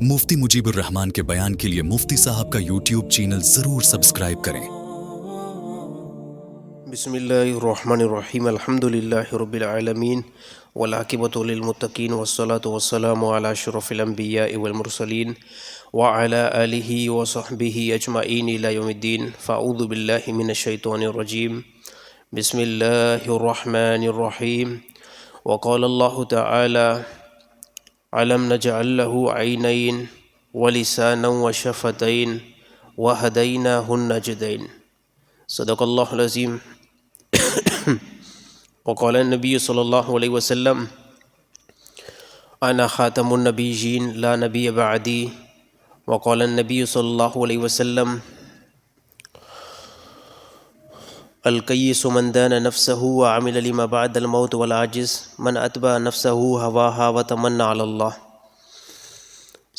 मुफ्ती मुजीबुर रहमान के बयान के लिए मुफ्ती साहब का यूट्यूब चैनल जरूर सब्सक्राइब करें। बिस्मिल्लाहिर्रहमानिर्रहीम अल्हम्दुलिल्लाहि रब्बिल आलमीन वल आक़िबतु लिल मुत्तक़ीन वस्सलातु वस्सलामु अला अशरफिल अंबिया वल मुरसलीन व अला आलिहि व सहबिहि अजमाइन इला यौमिद्दीन। फ़अऊज़ु बिल्लाहि मिनश शैतानिर रजीम। बिस्मिल्लाहिर्रहमानिर्रहीम। व क़ाल अल्लाहु तआला अलम नजअल लहु ऐनैन व लिसानन व शफ़तैन व हदैनाहुन नजदैन। सदक़ल्लाहुल अज़ीम। वक़ाल नबी सल्लल्लाहु अलैहि वसल्लम अना ख़ातमुन नबिय्यीन ला नबिय्य बअदी। वक़ाल नबी सल्लल्लाहु अलैहि वसल्लम अल कय्यिसु मन दाना नफ्सहु व अमिल लिमा बअदल मौत वल आजिज़ मन अतबअ नफ्सहु हवाहा व तमन्ना अलल्लाह।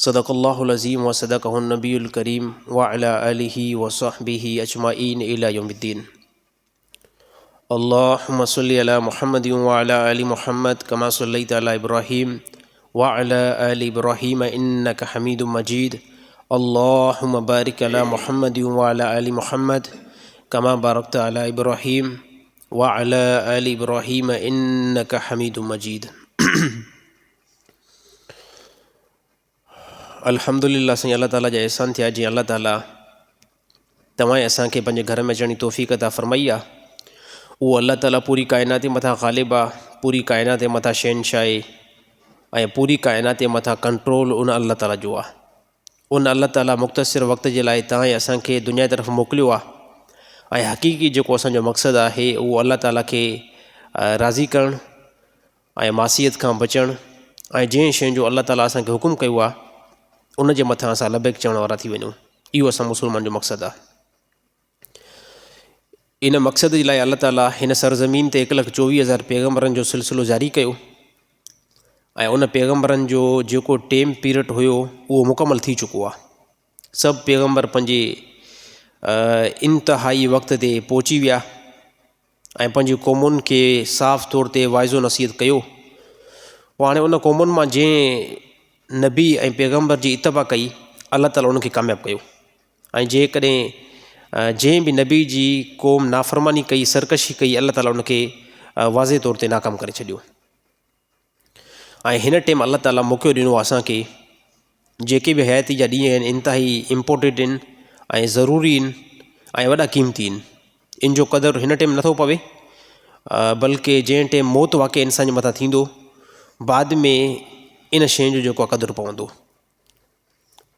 सदक़ल्लाहुल अज़ीम व सदक़हुन नबियुल करीम व अला आलिहि व सहबिहि अजमाइन इला यौमिद्दीन। अल्लाहुम्मा सल्लि अला मुहम्मद व अला आलि मुहम्मद कमा सल्लैता अला इब्राहीम व अला आलि इब्राहीम इन्नका हमीदुम मजीद। अल्लाहुम्मा बारिक अला मुहम्मद व अला आलि मुहम्मद कमा बारकता अला इब्राहीम व अला आलि इब्राहीम इन्नका हमीदुम मजीद। अल्हम्दुलिल्लाह साईं अल्लाह ताला जा एहसान थिया जी अल्लाह ताला तव्हां असांखे पंहिंजे घर में अचण जी तौफ़ीक़ अता फ़रमाई आहे। उहो अल्लाह ताला पूरी काइनात जे मथां ग़ालिब आहे, पूरी काइनात जे मथां शहनशाह आहे ऐं पूरी काइनात जे मथां कंट्रोल उन अल्लाह ताला जो आहे। उन अल्लाह ताला मुख़्तसिर वक़्त जे लाइ तव्हां असांखे दुनिया तरफ़ मोकिलियो आहे ऐं हक़ीक़ी जेको असांजो मक़सदु आहे उहो अल्लाह ताला खे राज़ी करणु ऐं मासियत खां बचणु ऐं जंहिं शइ जो अल्लाह ताला असांखे हुकुम कयो आहे उन जे मथां असां लबैक चवण वारा थी वञूं। इहो असां मुस्लमान जो मक़सदु आहे। इन मक़सद जे लाइ अल्लाह ताला हिन सरज़मीन ते 1,24,000 पैगम्बरनि जो सिलसिलो जारी कयो ऐं उन पैगम्बरनि जो जेको टेम पीरियड हुयो उहो मुकमल थी चुको आहे। सभु पैगम्बर पंहिंजे इंतिहाई वक़्त ते पहुची विया ऐं पंहिंजी क़ौमुनि खे साफ़ तौर ते वाइज़ो नसीहत कयो। पोइ हाणे उन क़ौमुनि मां जंहिं नबी ऐं पैगम्बर जी इतबा कई अल्लाह ताला उनखे कामयाबु कयो ऐं जेकॾहिं जंहिं बि नबी जी क़ौम नाफ़रमानी कई, सरकशी कई, अल्लाह ताला उनखे वाज़े तौर ते नाकाम करे छॾियो। ऐं हिन टाइम अल्लाह ताला मौक़ो ॾिनो असांखे जेके बि हयाती जा ॾींहं आहिनि इंतिहाई इम्पोर्टेंट आहिनि ऐं ज़रूरी आहिनि ऐं वॾा क़ीमती आहिनि। इन जो क़दुरु हिन टाइम नथो पवे, बल्कि जंहिं टाइम मौत वाक़ई इंसान जे मथां थींदो बाद में इन शइ जो जेको आहे क़दुरु पवंदो।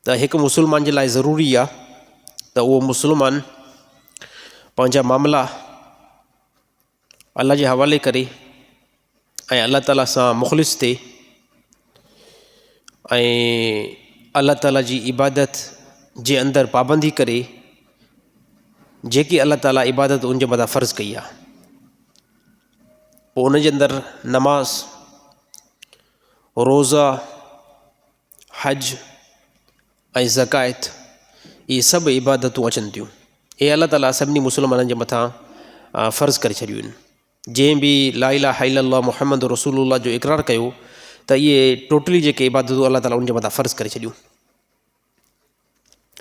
त हिकु मुस्लमान जे लाइ ज़रूरी आहे त उहो मुस्लमान पंहिंजा मामला अल्लाह जे हवाले करे ऐं अल्लाह ताला सां मुख़लिस थिए ऐं अल्लाह ताला जी इबादत जे अंदरि पाबंदी करे जेकी अल्लाह ताला इबादत उन जे मथां फ़र्ज़ु कई आहे। पोइ उन जे अंदरि नमाज़, रोज़ा, हज ऐं ज़कात इहे सभु इबादतूं अचनि थियूं। इहे अल्लाह ताला सभिनी मुस्लमाननि जे मथां फ़र्ज़ु करे छॾियूं आहिनि। जंहिं बि ला इलाहा इल्लल्लाह मुहम्मद रसूलुल्लाह जो इक़रार कयो त इहे टोटली जेके इबादतूं अल्लाह ताला उन जे मथां फ़र्ज़ु करे छॾियूं।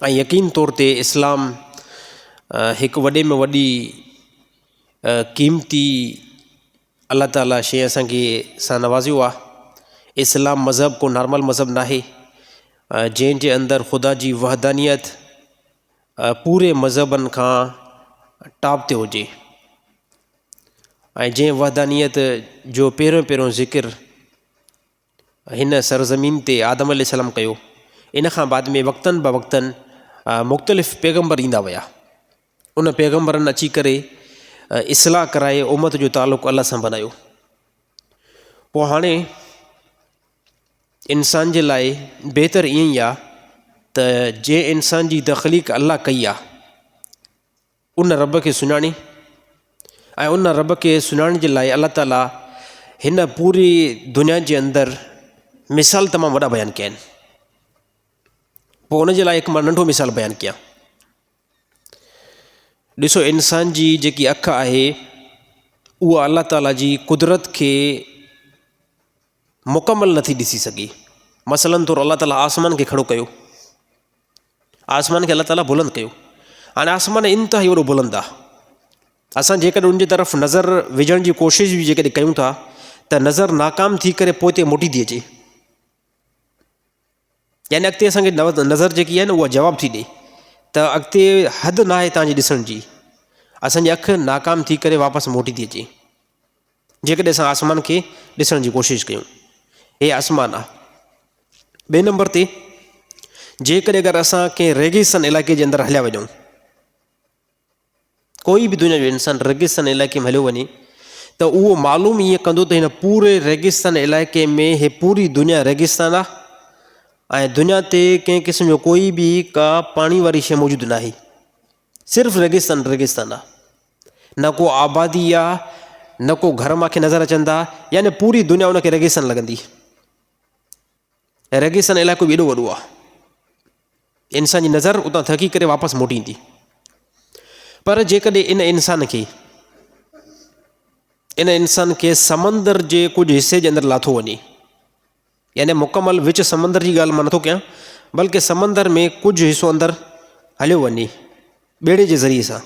ऐं यकीन तौर ते इस्लाम हिकु वॾे में वॾी क़ीमती अल्लाह ताला शइ असांखे सां नवाज़ियो आहे। इस्लाम मज़हब को नॉर्मल मज़हब नाहे जंहिंजे अंदरि ख़ुदा जी वहदानियत पूरे मज़हबनि खां टॉप ते हुजे ऐं जंहिं वहदानियत जो पहिरियों ज़िक्र हिन सरज़मीन ते आदम अलैहिस्सलाम कयो, इन खां बाद में वक़्तनि ब वक़्तनि मुख़्तलिफ़ पैगम्बर ईंदा विया। उन पैगम्बरनि अची करे इस्लाह कराए उम्मत जो तालुक़ु अल्लाह सां बनायो। पोइ हाणे इंसान जे लाइ बहितर ईअं ई आहे त जंहिं इंसान जी तख़लीक़ अल्लाह कई आहे उन रब खे सुञाणे ऐं उन रब खे सुञाणण जे लाइ अल्लाह ताला हिन पूरी दुनिया जे अंदरि मिसाल तमामु वॾा बयानु कया आहिनि। पोइ उन जे लाइ हिकु मां नंढो मिसाल बयानु कयां। ॾिसो, इंसान जी जेकी अखि आहे उहा अल्लाह ताला जी कुदरत खे मुकमल नथी ॾिसी सघे। मसलन तौरु अल्लाह ताला आसमान खे खड़ो कयो, आसमान खे अल्लाह ताला बुलंद कयो। हाणे आसमान इंतिहाई वॾो बुलंद आहे। असां जेकॾहिं उनजी तरफ़ नज़र विझण जी कोशिशि बि जेकॾहिं कयूं था त नज़र नाकाम थी करे पोइ ते मोटी थी अचे, यानी अॻिते असांखे नज़र जेकी आहे न उहा जवाबु थी ॾे त अॻिते हदि न आहे तव्हांजी ॾिसण जी, असांजी अखि नाकाम थी करे वापसि मोटी थी अचे जेकॾहिं असां आसमान खे ॾिसण जी कोशिशि कयूं। हे आसमान आहे। ॿिए नंबर ते जेकॾहिं अगरि असां कंहिं रेगिस्तान इलाइक़े जे अंदरि हलिया वञूं, कोई बि दुनिया जो इंसानु रेगिस्तान इलाइक़े में हलियो वञे त उहो मालूम ईअं कंदो त हिन पूरे रेगिस्तान इलाइक़े में हे पूरी दुनिया रेगिस्तान आहे ऐं दुनिया ते कंहिं क़िस्म जो कोई बि का पाणी वारी शइ मौजूदु न आहे, सिर्फ़ु रेगिस्तान रेगिस्तान आहे। न को आबादी आहे, न को घर मूंखे नज़र अचनि था, यानी पूरी दुनिया उनखे रेगिस्तान लॻंदी। रेगिस्तान इलाइक़ो बि एॾो वॾो आहे, इंसान जी नज़र उतां थकी करे वापसि मोटी ईंदी। पर जेकॾहिं इन इंसान खे समंदर जे कुझु हिसे जे अंदरि लाथो वञे, यानी मुकमल विच समंदर जी ॻाल्हि मां नथो कयां, बल्कि समंदर में कुझु हिसो अंदरि हलियो वञे ॿेड़े जे ज़रिए सां,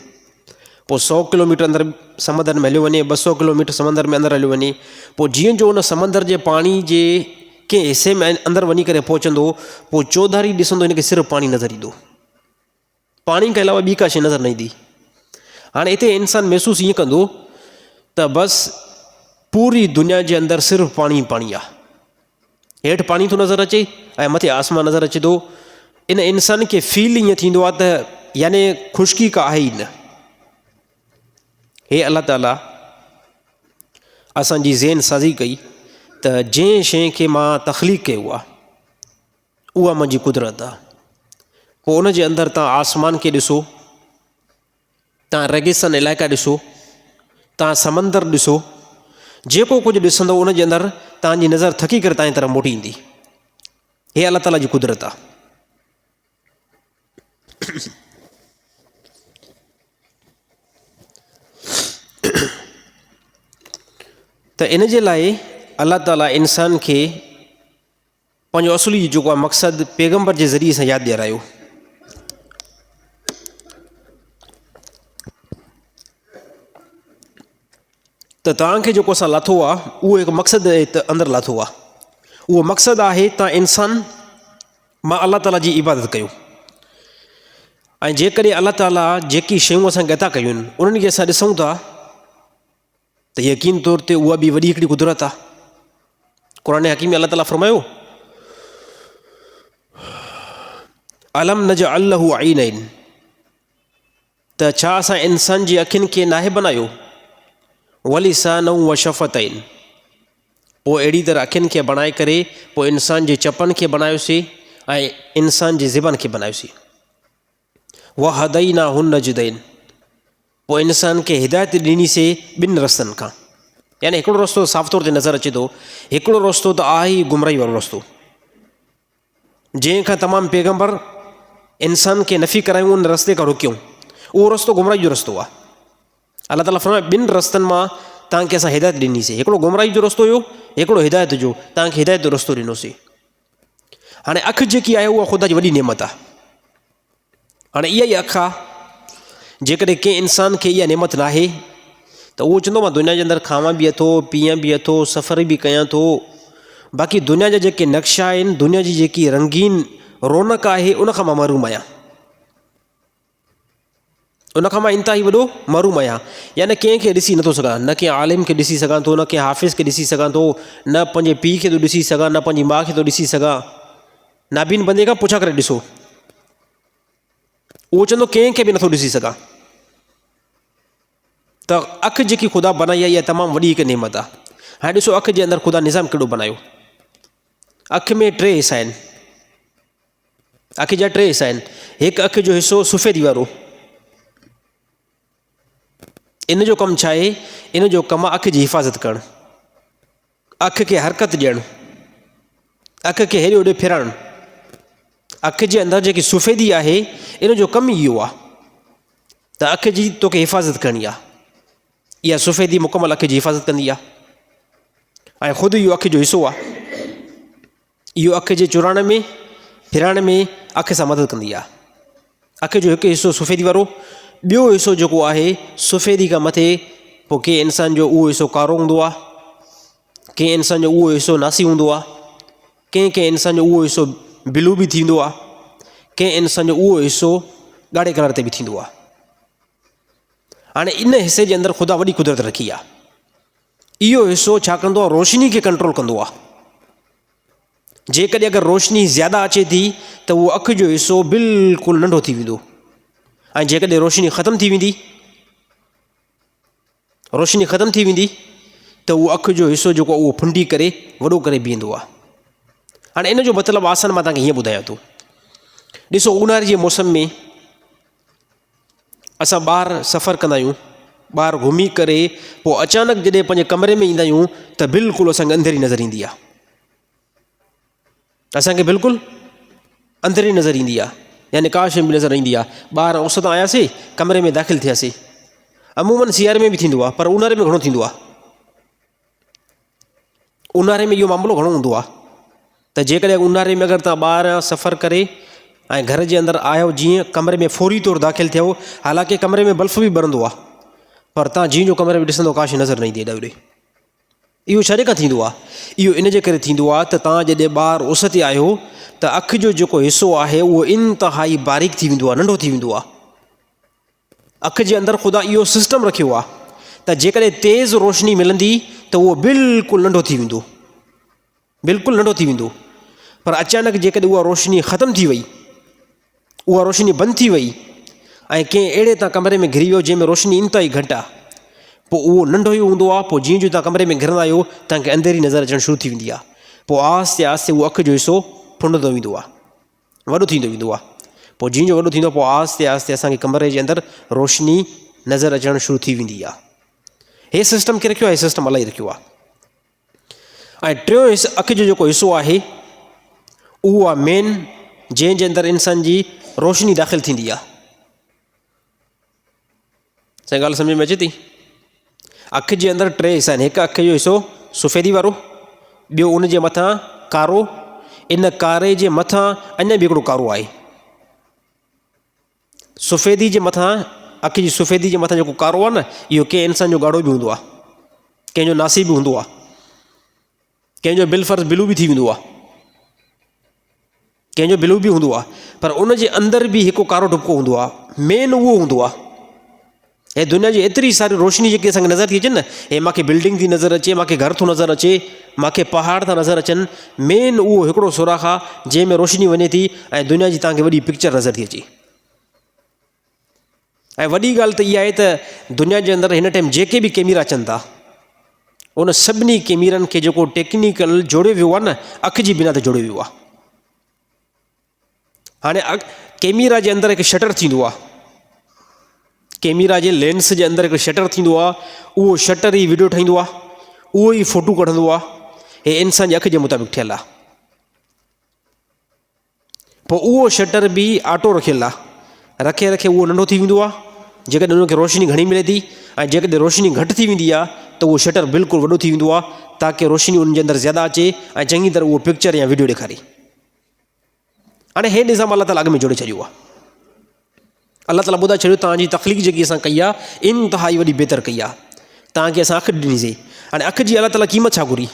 पोइ 100 किलोमीटर अंदरि समंदर में हलियो वञे, 200 किलोमीटर समंदर में अंदरि हलियो वञे, पोइ जीअं जो उन समंदर जे पाणी जे कंहिं हिसे में अंदरि वञी करे पहुचंदो, पोइ चौधारी ॾिसंदो हिनखे सिर्फ़ु पाणी नज़र ईंदो, पाणी खां अलावा ॿी का शइ नज़र न ईंदी। हाणे हिते इंसानु महसूसु ईअं कंदो त बसि पूरी दुनिया जे अंदरि सिर्फ़ु पाणी पाणी आहे, हेठि पाणी थो नज़र अचे ऐं मथे आसमान नज़र अचे थो। इन इंसान खे फील ईअं थींदो आहे त यानी ख़ुश्की का आहे ई न। हे अल्लाह ताला असांजी ज़हन साज़ी कई त जंहिं शइ खे मां तख़लीक़ कयो आहे उहा मुंहिंजी कुदरत आहे। पोइ उनजे अंदरि तव्हां आसमान खे ॾिसो, तव्हां रेगिस्तान इलाइक़ा ॾिसो, तव्हां समंदर ॾिसो, जेको कुझु ॾिसंदो उनजे अंदरि तव्हांजी नज़र थकी करे तव्हांजी तरफ़ मोटी ईंदी। हे अल्लाह ताला जी कुदरत आहे। त इन जे लाइ अल्लाह ताला इंसान खे पंहिंजो असुली जेको आहे मक़सदु पैगम्बर जे ज़रिए सां यादि ॾियारायो। त तव्हांखे जेको असां लाथो आहे उहो हिकु मक़सदु अंदरि लाथो आहे। उहो मक़सदु आहे तव्हां इंसान मां अल्लाह ताला जी इबादत कयो, ऐं जेकॾहिं अल्लाह ताला जेकी शयूं असांखे अता कयूं आहिनि उन्हनि खे असां ॾिसूं था त यकीन तौर ते उहा बि वॾी हिकिड़ी कुदरत आहे। क़ुरान हकीम में अल्लाह ताला फरमायो, अलम नजअल लहू ऐनैन, त छा असां इंसान जी अखियुनि खे नाहे बनायो, वलिसानन व शफ़तैन, पोइ अहिड़ी तरह अखियुनि खे बणाए करे पोइ इंसान जे चपनि खे बनायोसीं ऐं इंसान जी ज़िबान खे बनायोसीं। वहदैनाहु नजदैन, पोइ इंसान खे हिदायत ॾिनीसीं ॿिनि रस्तनि खां, यानी हिकिड़ो रस्तो साफ़ तौर ते नज़र अचे थो, हिकिड़ो रस्तो त आहे ई गुमराही वारो रस्तो, जंहिंखां तमामु पैगम्बर इंसान खे नफ़ी करायूं, उन रस्ते खां रोकियूं, उहो रस्तो गुमराही जो रस्तो आहे। अल्लाह ताला फरमाए ॿिनि रस्तनि मां तव्हांखे असां हिदायत ॾिनीसीं, हिकिड़ो गुमराही जो रस्तो हुयो, हिकिड़ो हिदायत जो, तव्हांखे हिदायत जो रस्तो ॾिनोसीं। हाणे अखि जेकी आहे उहा ख़ुदा जी वॾी नेमत आहे। हाणे इहा ई अखि आहे, जेकॾहिं कंहिं इंसान खे इहा नेमत न आहे त उहो चवंदो मां दुनिया जे अंदरि खावां बि अथो, पीआं बि अथो, सफ़र बि कयां थो, बाक़ी दुनिया जा जेके नक्शा आहिनि, दुनिया जी जेकी रंगीन रौनक आहे उनखां मां महरूम आहियां, उनखां मां इंतिहाई वॾो महरूम आहियां। यानी कंहिंखे ॾिसी नथो सघां, न कंहिं आलिम खे ॾिसी सघां थो, न कंहिं हाफ़िज़ खे ॾिसी सघां थो, न पंहिंजे पीउ खे थो ॾिसी सघां, न पंहिंजी माउ खे थो ॾिसी सघां, नाबीन बंदे खां पुछा करे ॾिसो, उहो चवंदो कंहिंखे बि नथो ॾिसी सघां। त अखि जेकी ख़ुदा बनाई आहे इहा तमामु वॾी हिकु नेमत आहे। हाणे ॾिसो अखि जे अंदरि ख़ुदा निज़ाम कहिड़ो बनायो। अखि में 3 हिसा आहिनि, अखि जा 3 हिसा आहिनि। हिकु अखि जो हिसो सफ़ेदी वारो, इन जो कमु छा आहे, इन जो कमु आहे अखि जी हिफ़ाज़त करणु, अखि खे हरकत ॾियणु, अखि खे हेॾे होॾे फिराइणु। अखि जे अंदरि जेकी सफ़ेदी आहे इन जो कमु ई इहो आहे त अखि जी तोखे हिफ़ाज़त करणी आहे। इहा सफ़ेदी मुकमल अखि जी हिफ़ाज़त कंदी आहे ऐं ख़ुदि इहो अखि जो हिसो आहे। इहो अखि जे चुराइण में फिराइण में अखि सां मदद कंदी आहे। अखि जो हिकु हिसो सफ़ेदी वारो, ॿियो हिसो जेको आहे सफ़ेदी खां मथे पोइ कंहिं इंसान जो उहो हिसो कारो हूंदो आहे, कंहिं इंसान जो उहो हिसो नासी हूंदो आहे, कंहिं इंसान जो उहो हिसो ब्लू बि थींदो आहे, कंहिं इंसान जो उहो हिसो ॻाढ़े कलर ते बि थींदो आहे। हाणे इन हिसे जे अंदरि ख़ुदा वॾी कुदरत रखी आहे। इहो हिसो छा कंदो आहे, रोशनी खे कंट्रोल कंदो आहे। जेकॾहिं अगरि रोशनी ज़्यादा अचे थी त उहो अखि जो हिसो बिल्कुलु नंढो थी वेंदो, ऐं जेकॾहिं रोशनी ख़तमु थी वेंदी त उहो अखि जो हिसो जेको आहे उहो फुंडी करे वॾो करे बीहंदो आहे। हाणे इन जो मतिलबु आसान मां तव्हांखे हीअं ॿुधायां थो। ॾिसो, ऊन्हारे जे मौसम में असां ॿाहिरि सफ़र कंदा आहियूं, ॿाहिरि घुमी करे पोइ अचानक जॾहिं पंहिंजे कमरे में ईंदा आहियूं त बिल्कुलु असांखे अंधेरी नज़र ईंदी आहे। असांखे बिल्कुलु अंधेरी नज़र ईंदी आहे, यानी का शइ बि नज़र ईंदी आहे। ॿाहिरि उस तां आयासीं, कमरे में दाख़िल थियासीं। अमूमन सियारे में बि थींदो आहे, पर ऊन्हारे में घणो थींदो आहे। ऊन्हारे में इहो मामिलो घणो हूंदो आहे त जेकॾहिं ऊन्हारे में अगरि तव्हां ॿाहिरां सफ़र करे ऐं घर जे अंदरि आयो, जीअं कमरे में फौरी तौरु दाख़िल थियो, हालांकि कमरे में बल्ब बि ॿरंदो आहे, पर तव्हां जीअं जो कमरे में ॾिसंदो का शइ नज़र न ईंदी एॾे ओॾे। इहो छॾे खां थींदो आहे? इहो इन जे करे थींदो आहे त तव्हां जॾहिं ॿाहिरि उस ते आहियो त अखि जो जेको हिसो आहे उहो इंतिहाई बारीक थी वेंदो आहे, नंढो थी वेंदो आहे। अखि जे अंदरि ख़ुदा इहो सिस्टम रखियो आहे त जेकॾहिं तेज़ रोशनी मिलंदी त उहो बिल्कुलु नंढो थी वेंदो, बिल्कुलु नंढो थी वेंदो। पर अचानक जेकॾहिं उहा रोशनी ख़तमु थी वई, उहा रोशनी बंदि थी वई ऐं कंहिं अहिड़े तव्हां कमरे में घिरी वियो जंहिंमें रोशनी इंतिहाई घटि आहे, पोइ उहो नंढो ई हूंदो आहे। पोइ जीअं जो तव्हां कमरे में घिरंदा आहियो तव्हांखे अंधेरी नज़र अचणु शुरू थी वेंदी आहे। पोइ आहिस्ते आहिस्ते उहो अखि जो हिसो फुंडंदो वेंदो आहे, वॾो थींदो वेंदो आहे। पोइ जीअं जो वॾो थींदो, पोइ आहिस्ते आहिस्ते असांखे कमरे जे अंदरि रोशनी नज़र अचणु शुरू थी वेंदी आहे। हे सिस्टम खे रखियो आहे, हे सिस्टम इलाही रखियो आहे। ऐं टियों अखि जो जेको हिसो आहे उहो आहे मेन, जंहिंजे अंदरि इंसान जी रोशनी दाख़िल थींदी आहे। सही ॻाल्हि सम्झ में अचे थी? अखि जे अंदरि टे हिसा आहिनि। हिकु अखि जो हिसो सफ़ेदी वारो, ॿियो उन जे मथां कारो, इन कारे जे मथां अञा बि हिकिड़ो कारो आहे। सफ़ेदी जे मथां, अखि जी सफ़ेदी जे मथां जेको कारो आहे न, इहो कंहिं इंसान जो ॻाढ़ो बि हूंदो आहे, कंहिंजो नासी बि हूंदो आहे, कंहिंजो बिलफर्ज़ ब्लू बि थी वेंदो आहे, कंहिंजो ब्लू बि हूंदो आहे। पर उन जे अंदरि बि हिकु कारो टुपको हूंदो आहे, मेन उहो हूंदो आहे। हे दुनिया जी एतिरी सारी रोशनी जेकी असांखे नज़र थी अचे न, हे मूंखे बिल्डिंग थी नज़र अचे, मूंखे घर थो नज़र अचे, मूंखे पहाड़ था नज़र अचनि, मेन उहो हिकिड़ो सुराख आहे जंहिंमें रोशनी वञे थी ऐं दुनिया जी तव्हांखे वॾी पिक्चर नज़र थी अचे। ऐं वॾी ॻाल्हि त इहा आहे त दुनिया जे अंदरि हिन टाइम जेके बि कैमरा अचनि था, उन सभिनी कैमरनि खे जेको टेक्निकल जोड़ियो वियो आहे न, अखि जी बिना ते जोड़ियो वियो आहे। हाणे कैमरा जे अंदरि हिकु शटर थींदो आहे, कैमरा जे लेंस जे अंदरि हिकु शटर थींदो आहे, उहो शटर ई वीडियो ठाहींदो आहे, उहो ई फ़ोटू कढंदो आहे। हे इंसान जी अखि जे मुताबिक़ थियल आहे। पोइ उहो शटर बि ऑटो रखियलु आहे, रखे रखे उहो नंढो थी वेंदो आहे जेकॾहिं उनखे रोशनी घणी मिले थी, ऐं जेकॾहिं रोशनी घटि थी वेंदी आहे त उहो शटर बिल्कुलु वॾो थी वेंदो आहे, ताकी रोशनी उनजे अंदरि ज़्यादा अचे ऐं चङी तरह उहो पिक्चर या वीडियो ॾेखारे। हाणे हे निज़ाम अलाह ताला अॻ में जोड़े छॾियो आहे। अलाह ताला ॿुधाए छॾियो तव्हांजी तख़लीक़ जेकी असां कई आहे इंतिहाई वॾी बहितर कई आहे, तव्हांखे असां अखि ॾिनीसीं। हाणे अखि जी अलाह ताला क़ीमत छा घुरी?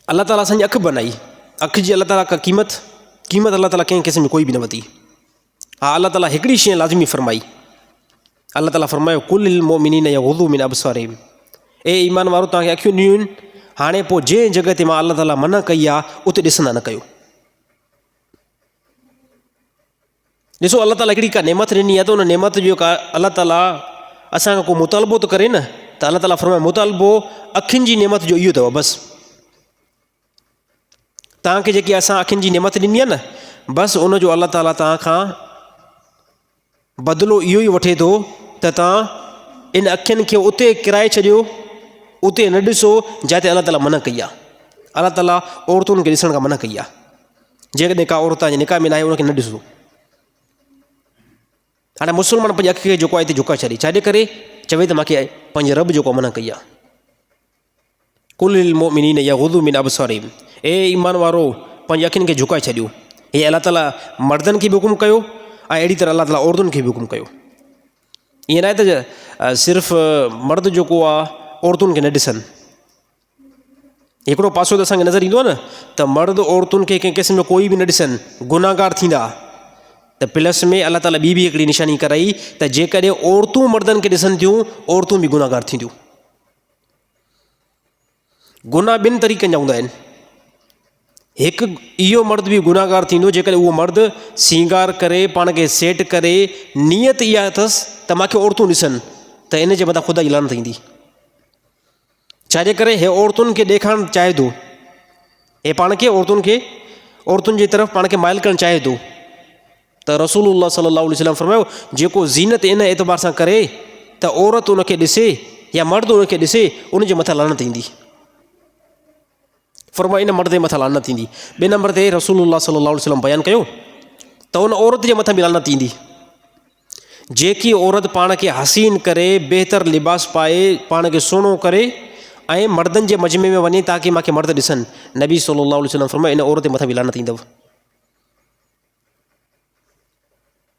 अलाह ताला असांजी अखि बनाई, अखि जी अलाह ताला का क़ीमत अलाह ताला कंहिं क़िस्म में कोई बि न वरिती। हा, अलाह ताला हिकिड़ी शइ लाज़मी फ़रमाई। अलाह ताला फ़रमायो कुलिल मोमिनीन यग़ुज़ू मिन अबसारिहिम, ए ईमान वारो तव्हांखे अखियूं ॾिनियूं आहिनि, हाणे पोइ जंहिं जॻह ते मां अलाह ताला मना कई आहे उते ॾिसंदा न कयो। ॾिसो, अलाह ताला हिकिड़ी का नेमत ॾिनी आहे त उन नेमत जो का अलाह ताला असांखां को मुतालबो थो करे न, त अलाह ताला फ़रमाए मुतालबो अखियुनि जी नेमत जो इहो अथव। बसि तव्हांखे जेकी असां अखियुनि जी नेमत ॾिनी आहे न, बसि उनजो अलाह ताला तव्हांखां बदिलो इहो ई वठे थो त तव्हां इन अखियुनि खे उते किराए छॾियो, उते न ॾिसो जिते अलाह ताला मना कई आहे। अलाह ताला औरतुनि खे ॾिसण खां मना कई आहे। जेकॾहिं का औरत तव्हांजे निकाह में न आहे उनखे न ॾिसो। हाणे मुस्लमान पंहिंजी अखि खे जेको आहे हिते झुकाए छॾी, छाजे करे? चवे त मूंखे पंहिंजे रब जेको मना कई आहे। कुलिल मोमिनीन यग़ुज़ू मिन अबसारिहिम, ए ईमान वारो पंहिंजी अखियुनि खे झुकाए छॾियो। हीअ अलाह ताला मर्दनि खे बि हुकुम कयो ऐं अहिड़ी तरह अलाह ताला औरतुनि खे बि हुकुम कयो। ईअं न आहे त सिर्फ़ु मर्द जेको आहे औरतुनि खे न ॾिसनि। हिकिड़ो पासो त असांखे नज़र ईंदो आहे न त मर्द औरतुनि खे कंहिं क़िस्म जो कोई बि न ॾिसनि, गुनाहगार थींदा। त प्लस में अलाह ताला ॿी बि हिकिड़ी निशानी कराई त जेकॾहिं औरतूं मर्दनि खे ॾिसनि थियूं, औरतूं बि गुनाहगार थींदियूं। गुनाह ॿिनि तरीक़नि जा हूंदा आहिनि। हिकु इहो मर्द बि गुनाहगार थींदो जेकॾहिं उहो मर्द सींगार करे पाण खे सेट करे नियत इहा अथसि त मूंखे औरतूं ॾिसनि, त इन जे मथां ख़ुदा जी लानत ईंदी। छाजे करे? हे औरतुनि खे ॾेखारणु चाहे थो, हे पाण खे औरतुनि जी तरफ़ पाण खे माइल करणु चाहे थो। त रसूलुल्लाह सल्लल्लाहु अलैहि वसल्लम फरमायो, जेको ज़ीनत इन एतबार सां करे त औरत उनखे ॾिसे या मर्द उनखे ॾिसे, उनजे मथां लानत ईंदी। फरमायो इन मर्द जे मथां लानत ईंदी। ॿिए नंबर ते रसूलुल्लाह सल्लल्लाहु अलैहि वसल्लम बयानु कयो त उन औरत जे मथां बि लानत ईंदी जेकी औरत पाण खे हसीन करे, बहितर लिबास पाए, पाण खे सुहिणो करे ऐं मर्दनि जे मजमे में वञे ताकी मूंखे मर्द ॾिसनि। नबी सल्लल्लाहु अलैहि वसल्लम फरमायो इन औरत जे मथां बि लानत ईंदव।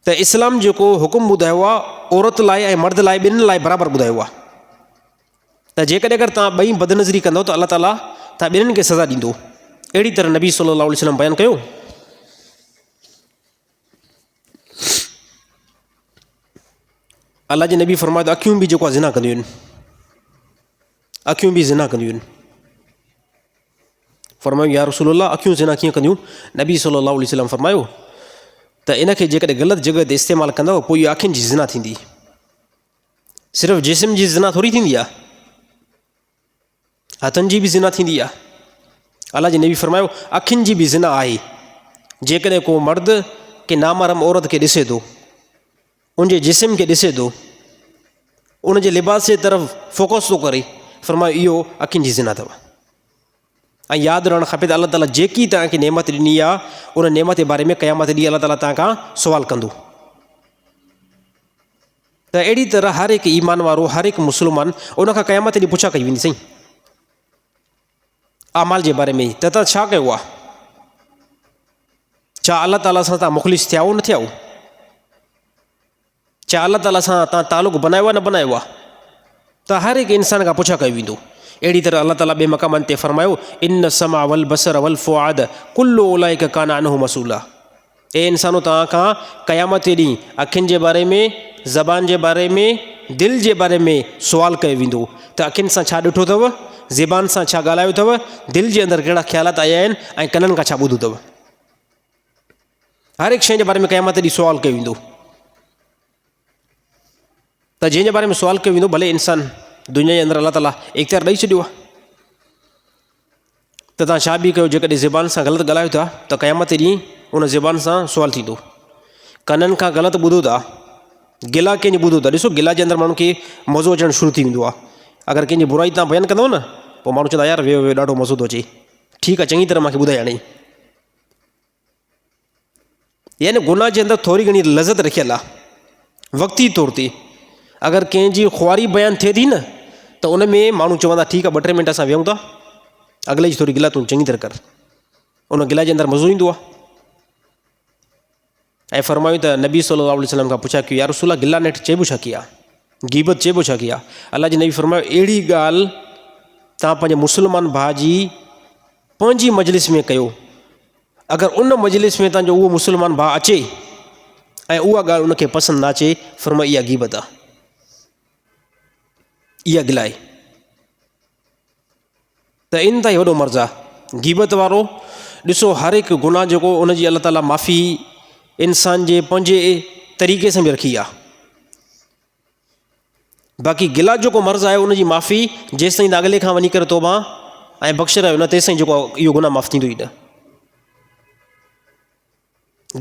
त इस्लाम जेको हुकुम ॿुधायो आहे औरत लाइ ऐं मर्द लाइ ॿिन्हिनि लाइ बराबरि ॿुधायो आहे त जेकॾहिं अगरि तव्हां ॿई बदनज़री कंदव त अलाह ताला तव्हां ॿिन्हिनि खे सज़ा ॾींदो। अहिड़ी तरह नबी सल्लल्लाहु अलैहि वसल्लम बयानु कयो अलाह जे नबी फरमायो त अखियूं बि जेको आहे ज़िना कंदियूं आहिनि, अखियूं बि ज़िना कंदियूं आहिनि। फरमायो या रसूलल्लाह अखियूं ज़िना कीअं कंदियूं? नबी सल्लल्लाहु अलैहि वसल्लम फरमायो त इनखे जेकॾहिं ग़लति जॻह ते इस्तेमालु कंदव पोइ इहा अखियुनि जी ज़िना थींदी। सिर्फ़ु जिस्म जी ज़िना थोरी थींदी आहे, हथनि जी बि ज़िना थींदी आहे। अलाह जे नबी फरमायो अखियुनि जी बि ज़िना आहे। जेकॾहिं को मर्द के नामहरम औरत खे ॾिसे थो, उनजे जिस्म खे ॾिसे थो, उनजे लिबास जे तरफ़ फोकस थो करे, फरमायो इहो अखियुनि जी ज़िना अथव। ऐं यादि रहणु खपे त अलाह ताला जेकी तव्हांखे नेमत ॾिनी आहे उन नेमत जे बारे में क़यामत ॾींहुं अलाह ताला तव्हां खां सुवालु कंदो। त अहिड़ी तरह हर हिकु ईमान वारो, हर हिकु मुस्लमान उनखां क़यामत ॾींहुं पुछा कई वेंदी। साईं अमाल जे बारे में त तव्हां छा कयो आहे? छा अलाह ताला सां तव्हां मुख़लिस थिया हो न थिया हो? छा अलाह ताला सां तव्हां तालुक़ु बनायो आहे न बनायो आहे? त हर हिकु इंसान खां पुछा कयो वेंदो। अहिड़ी तरह अलाह ताला ॿिए मक़ामनि ते फरमायो इन समा वल बसर वल फुआद कुल्लु उलाइक कान अनहु मसूला। ए इंसानो तव्हां खां क़यामत ॾींहुं अखियुनि जे बारे में, ज़बान जे बारे में, दिलि जे बारे में सुवालु कयो वेंदो त अखियुनि सां छा ॾिठो अथव, ज़बान सां छा ॻाल्हायो अथव, दिलि जे अंदरि कहिड़ा ख़्यालात आया आहिनि ऐं कननि खां छा ॿुधो अथव। हर हिकु शइ जे बारे में क़यामत ॾींहुं सुवालु कयो वेंदो। त जंहिंजे बारे में सुवालु कयो वेंदो भले इंसानु दुनिया जे अंदरि अलाह ताला इख़्तियार ॾेई छॾियो आहे त तव्हां छा बि कयो। जेकॾहिं ज़बान सां ग़लति ॻाल्हायो था त क़यामत ॾींहुं उन ज़बान सां सुवालु थींदो। कननि खां ग़लति ॿुधो था, गिला कंहिंजी ॿुधो था, ॾिसो गिला जे अंदरि माण्हू खे मज़ो अचणु शुरू थी वेंदो आहे। अगरि कंहिंजी बुराई तव्हां बयानु कंदव न पोइ माण्हू चवंदा यार वेहो वेहो ॾाढो मज़ो थो अचे, ठीकु आहे चङी तरह मूंखे ॿुधाए हाणे। यानी गुनाह जे अंदरि थोरी घणी लज़त रखियलु आहे वक़्ती तौर ते। अगरि कंहिंजी ख़ुआरी बयानु थिए थी न त उन में माण्हू चवंदा ठीकु आहे 2-3 मिंट असां विहूं था, अॻिले जी थोरी गिला तूं चङी तरह कर। उन गिला जे अंदरि मज़ो ईंदो आहे। ऐं फरमायूं त नबी सल्लल्लाहु अलैहि वसल्लम खां पुछा कयो या रसूल गिला नेठ चइबो छा की आहे, गीबत चइबो छा की आहे? अलाह जे नबी फरमायो अहिड़ी ॻाल्हि तव्हां पंहिंजे मुस्लमान भाउ जी पंहिंजी मजलिस में कयो, अगरि उन मजलिस में तव्हांजो उहो मुस्लमान भाउ अचे ऐं उहा ॻाल्हि उनखे पसंदि न अचे, फरमायो इहा गीबत आहे, इहा गिला आहे। त इंतिहाई वॾो मर्ज़ु आहे गीबत वारो। ॾिसो हर हिकु गुनाह जेको उनजी अलाह ताला माफ़ी इंसान जे पंहिंजे तरीक़े सां बि रखी आहे। बाक़ी गिला जेको मर्ज़ु आहे उनजी माफ़ी जेसिताईं तव्हां अॻिले खां वञी करे तौबा ऐं बख़्श रहियो न तेसिताईं जेको इहो गुनाह माफ़ थींदो ई न।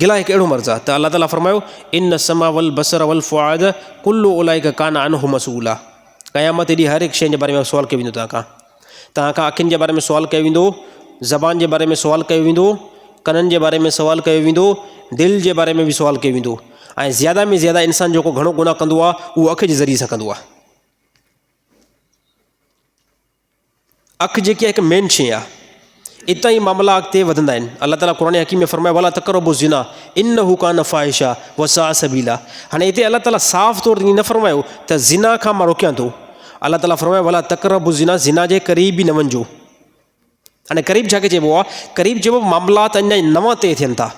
गिला हिकु अहिड़ो मर्ज़ु आहे त अलाह ताला फरमायो इन समा वल बसर वल फुआद कुल्लु उलाइक कान अनहु मसूला। क़यामत ॾींहुं हर हिकु शइ जे बारे में सुवालु कयो वेंदो। तव्हां खां अखियुनि जे बारे में सुवालु कयो वेंदो, ज़बान जे बारे में सुवालु कयो वेंदो, कननि जे बारे में सुवालु कयो वेंदो, दिलि जे बारे में बि सुवालु कयो वेंदो। ऐं ज़्यादा में ज़्यादा इंसान जेको घणो गुनाह कंदो आहे उहो अखि जे ज़रिए सां कंदो आहे। अखि जेकी आहे हिकु मेन शइ आहे। इतां ई मामला अॻिते वधंदा आहिनि। अलाह ताला क़ुरान हकीम में फरमायो वला तक़रबु ज़िना इन्नहु कान फ़ाहिशा व साअ सबीला। हाणे हिते अलाह ताला साफ़ तौरु ते न फरमायो त ज़िना खां मां रोकियां थो। अलाह ताला फरमायो वला तक़रबु ज़िना, ज़िना जे क़रीब ई न वञिजो। हाणे क़रीब छा खे चइबो आहे? क़रीब चइबो मामलात अञा नवां तइ थियनि था।